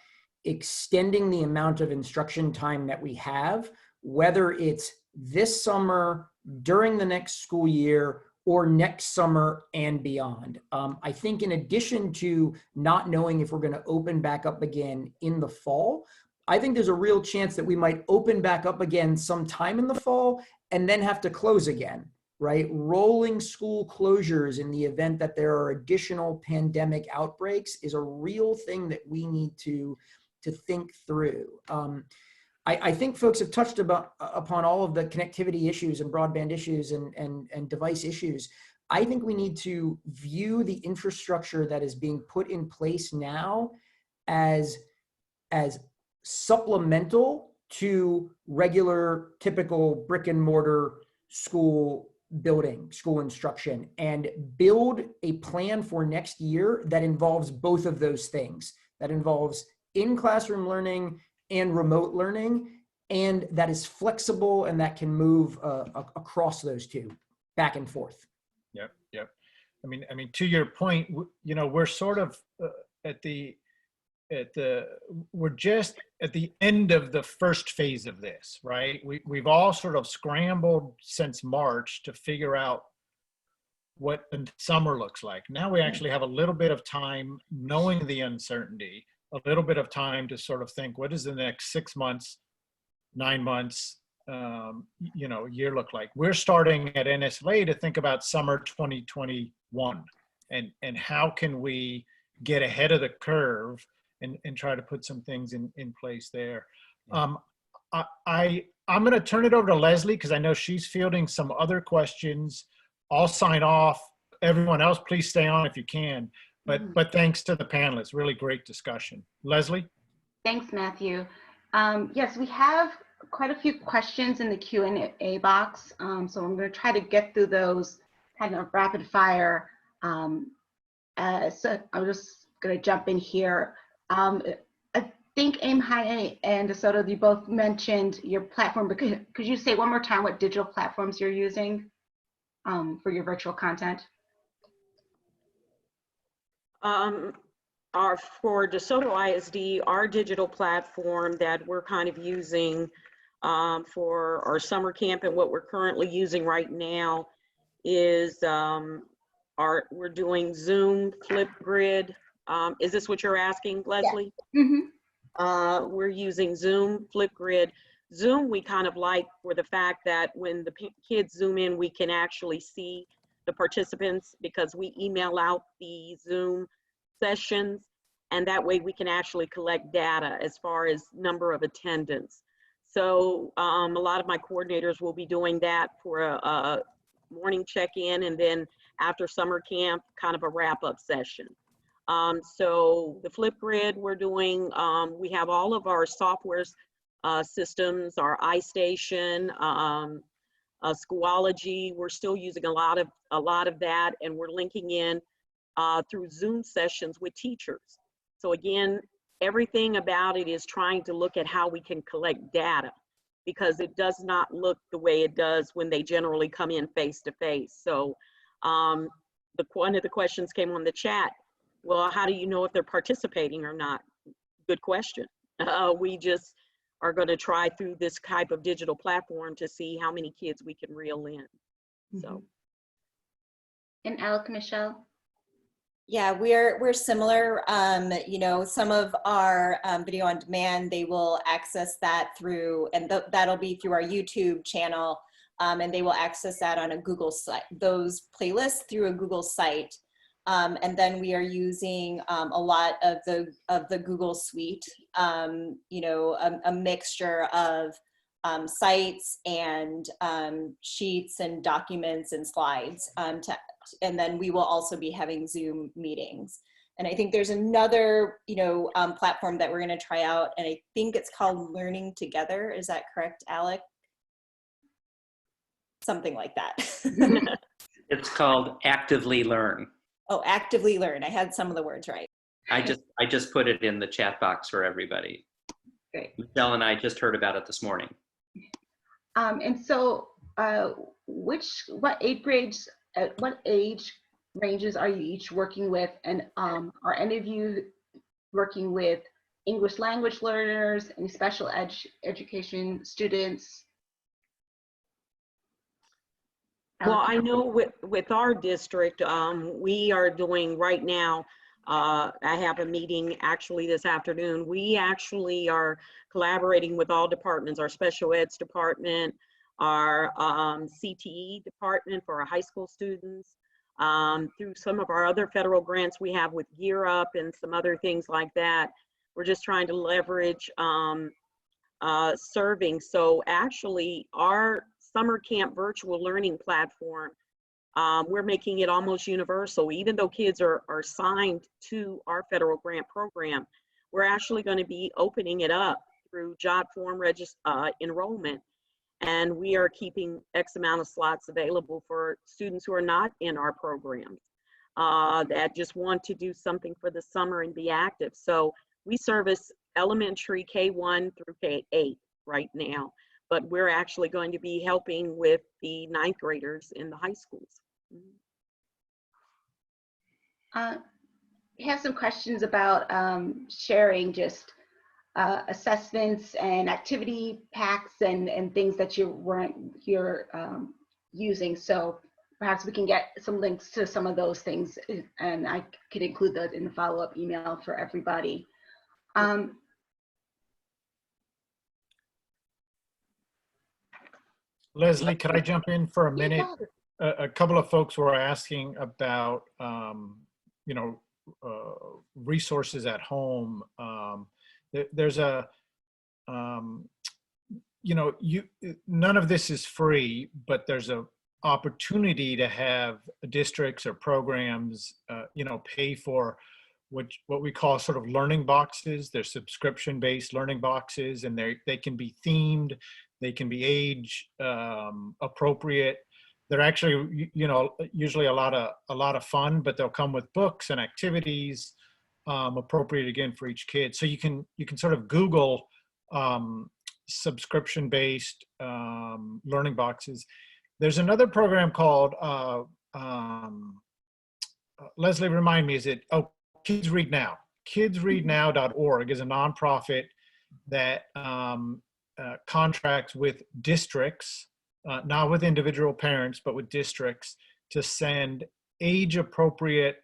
extending the amount of instruction time that we have, whether it's this summer, during the next school year, or next summer and beyond. I think in addition to not knowing if we're going to open back up again in the fall, I think there's a real chance that we might open back up again sometime in the fall and then have to close again, right? Rolling school closures in the event that there are additional pandemic outbreaks is a real thing that we need to think through. I think folks have touched upon all of the connectivity issues and broadband issues and device issues. I think we need to view the infrastructure that is being put in place now as supplemental to regular, typical brick and mortar school building, school instruction, and build a plan for next year that involves both of those things, that involves in-classroom learning and remote learning, and that is flexible and that can move across those two, back and forth. Yep. I mean, to your point, you know, we're sort of we're just at the end of the first phase of this, right? We've all sort of scrambled since March to figure out what the summer looks like. Now we actually have a little bit of time, knowing the uncertainty, a little bit of time to sort of think, what does the next 6 months, 9 months, year look like? We're starting at NSLA to think about summer 2021 and how can we get ahead of the curve and try to put some things in place there. I'm going to turn it over to Leslie because I know she's fielding some other questions. I'll sign off. Everyone else, please stay on if you can. But thanks to the panelists, really great discussion. Leslie? Thanks, Matthew. Yes, we have quite a few questions in the Q&A box. So I'm going to try to get through those kind of rapid fire. So I'm just going to jump in here. I think Aim High and DeSoto, you both mentioned your platform, but could you say one more time what digital platforms you're using for your virtual content? For DeSoto ISD, our digital platform that we're kind of using for our summer camp and what we're currently using right now is we're doing Zoom, Flipgrid. Is this what you're asking, Leslie? Yeah. Mm-hmm. We're using Zoom, Flipgrid. Zoom, we kind of like for the fact that when the kids Zoom in, we can actually see the participants because we email out the Zoom sessions, and that way we can actually collect data as far as number of attendance. So a lot of my coordinators will be doing that for a morning check-in, and then after summer camp, kind of a wrap-up session. So the Flipgrid we're doing, we have all of our software systems, our iStation, Schoology. We're still using a lot of that, and we're linking in through Zoom sessions with teachers. So again, everything about it is trying to look at how we can collect data, because it does not look the way it does when they generally come in face to face. So one of the questions came on the chat. Well, how do you know if they're participating or not? Good question. We just are going to try through this type of digital platform to see how many kids we can reel in. So. And Alec, Michelle? Yeah, we're similar. Some of our video on demand, they will access that through, and that'll be through our YouTube channel, and they will access that on a Google site, those playlists through a Google site. And then we are using a lot of the Google Suite, a mixture of sites and sheets and documents and slides. And then we will also be having Zoom meetings. And I think there's another, platform that we're going to try out, and I think it's called Learning Together. Is that correct, Alec? Something like that. It's called Actively Learn. Oh, Actively Learn. I had some of the words right. I just put it in the chat box for everybody. Great. Michelle and I just heard about it this morning. And so what age ranges are you each working with? And are any of you working with English language learners, any special education students? Well, I know with our district, we are doing right now, I have a meeting actually this afternoon. We actually are collaborating with all departments, our special eds department, our CTE department for our high school students, through some of our other federal grants we have with Gear Up and some other things like that. We're just trying to leverage serving. So actually our summer camp virtual learning platform, we're making it almost universal. Even though kids are signed to our federal grant program, we're actually going to be opening it up through jot form enrollment. And we are keeping X amount of slots available for students who are not in our programs, that just want to do something for the summer and be active. So we service elementary K1 through K8 right now, but we're actually going to be helping with the 9th graders in the high schools. We have some questions about sharing just assessments and activity packs and things that you're using. So perhaps we can get some links to some of those things, and I could include those in the follow-up email for everybody. Leslie, could I jump in for a minute? A couple of folks were asking about, you know, resources at home. There's a, you know, none of this is free, but there's a opportunity to have districts or programs, you know, pay for what we call sort of learning boxes. They're subscription-based learning boxes, and they can be themed, they can be age appropriate. They're actually, you know, usually a lot of fun, but they'll come with books and activities appropriate again for each kid. So you can sort of Google subscription-based learning boxes. There's another program called Leslie, remind me, is it, oh, Kids Read Now. KidsReadNow.org is a nonprofit that contracts with districts, not with individual parents, but with districts, to send age-appropriate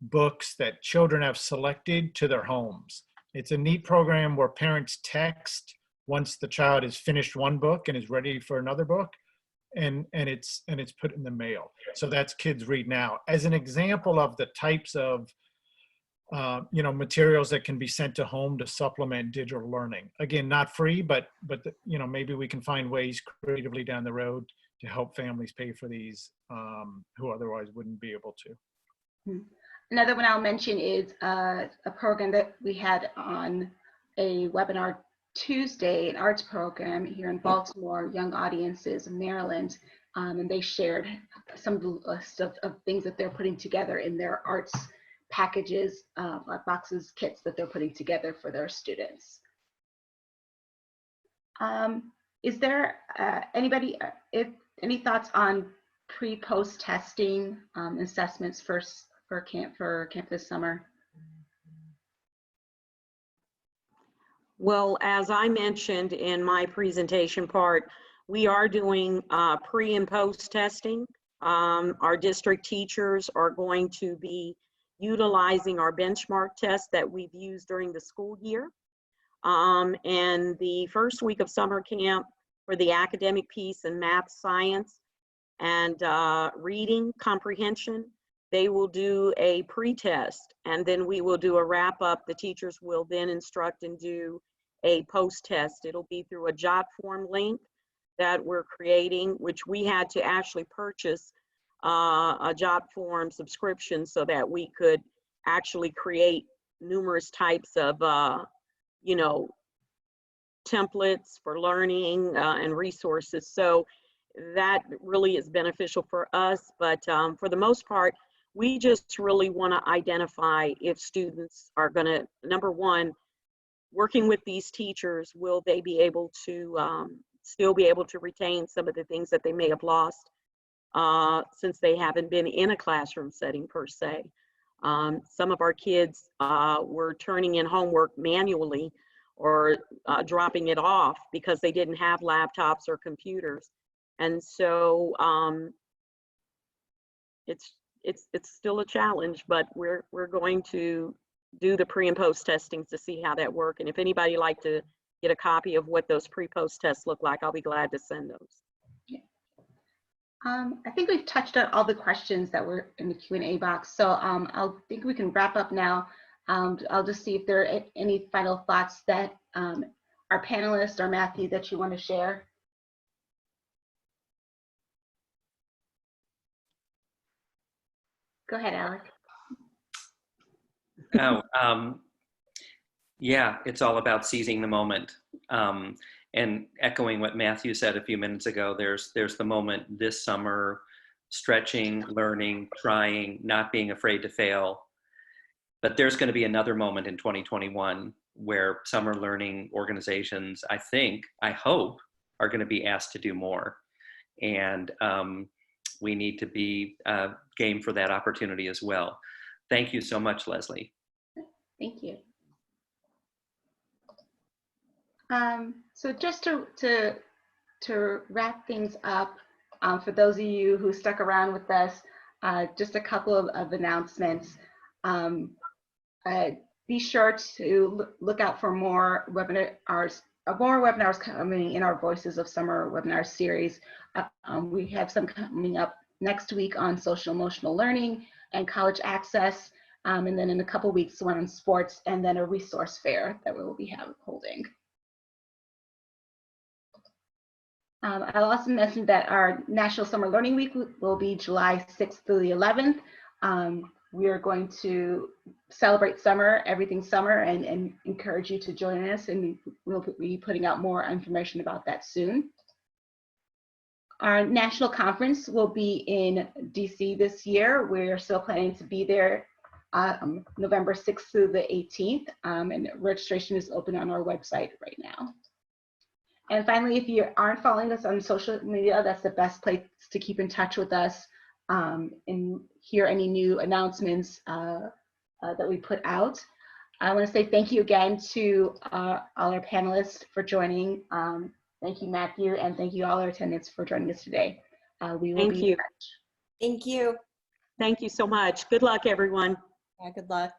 books that children have selected to their homes. It's a neat program where parents text once the child has finished one book and is ready for another book, and it's put in the mail. So that's Kids Read Now. As an example of the types of you know, materials that can be sent to home to supplement digital learning. Again, not free, but you know, maybe we can find ways creatively down the road to help families pay for these who otherwise wouldn't be able to. Another one I'll mention is a program that we had on a webinar Tuesday, an arts program here in Baltimore, Young Audiences in Maryland, and they shared some of the list of things that they're putting together in their arts packages, boxes, kits that they're putting together for their students. Is there anybody, any thoughts on pre-post testing assessments for camp this summer? Well, as I mentioned in my presentation part, we are doing pre and post testing. Our district teachers are going to be utilizing our benchmark test that we've used during the school year. And the first week of summer camp for the academic piece in math, science, and reading comprehension, they will do a pre-test, and then we will do a wrap-up. The teachers will then instruct and do a post-test. It'll be through a jot form link that we're creating, which we had to actually purchase a jot form subscription so that we could actually create numerous types of, you know, templates for learning and resources. So that really is beneficial for us. But for the most part, we just really want to identify if students are going to, number one, working with these teachers, will they be able to still be able to retain some of the things that they may have lost since they haven't been in a classroom setting per se. Some of our kids were turning in homework manually or dropping it off because they didn't have laptops or computers. And so it's still a challenge, but we're going to do the pre and post testings to see how that works. And if anybody like to get a copy of what those pre-post tests look like, I'll be glad to send those. Yeah. I think we've touched on all the questions that were in the Q&A box. So I think we can wrap up now. I'll just see if there are any final thoughts that our panelists or Matthew that you want to share. Go ahead, Alec. Oh, yeah, it's all about seizing the moment. And echoing what Matthew said a few minutes ago, there's the moment this summer, stretching, learning, trying, not being afraid to fail. But there's going to be another moment in 2021 where summer learning organizations, I hope, are going to be asked to do more. And we need to be game for that opportunity as well. Thank you so much, Leslie. Thank you. So just to wrap things up, For those of you who stuck around with us, just a couple of announcements. Be sure to look out for more webinars coming in our Voices of Summer webinar series. We have some coming up next week on social emotional learning and college access, and then in a couple weeks one on sports, and then a resource fair that we will be holding. I'll also mention that our National Summer Learning Week will be July 6th through the 11th. We are going to celebrate summer, everything summer, and encourage you to join us, and we'll be putting out more information about that soon. Our national conference will be in DC this year. We're still planning to be there November 6th through the 18th, and registration is open on our website right now. And finally, if you aren't following us on social media, that's the best place to keep in touch with us and hear any new announcements that we put out. I want to say thank you again to all our panelists for joining. Thank you, Matthew, and thank you all our attendants for joining us today. We will be in touch. Thank you. Thank you so much. Good luck, everyone. Yeah, good luck.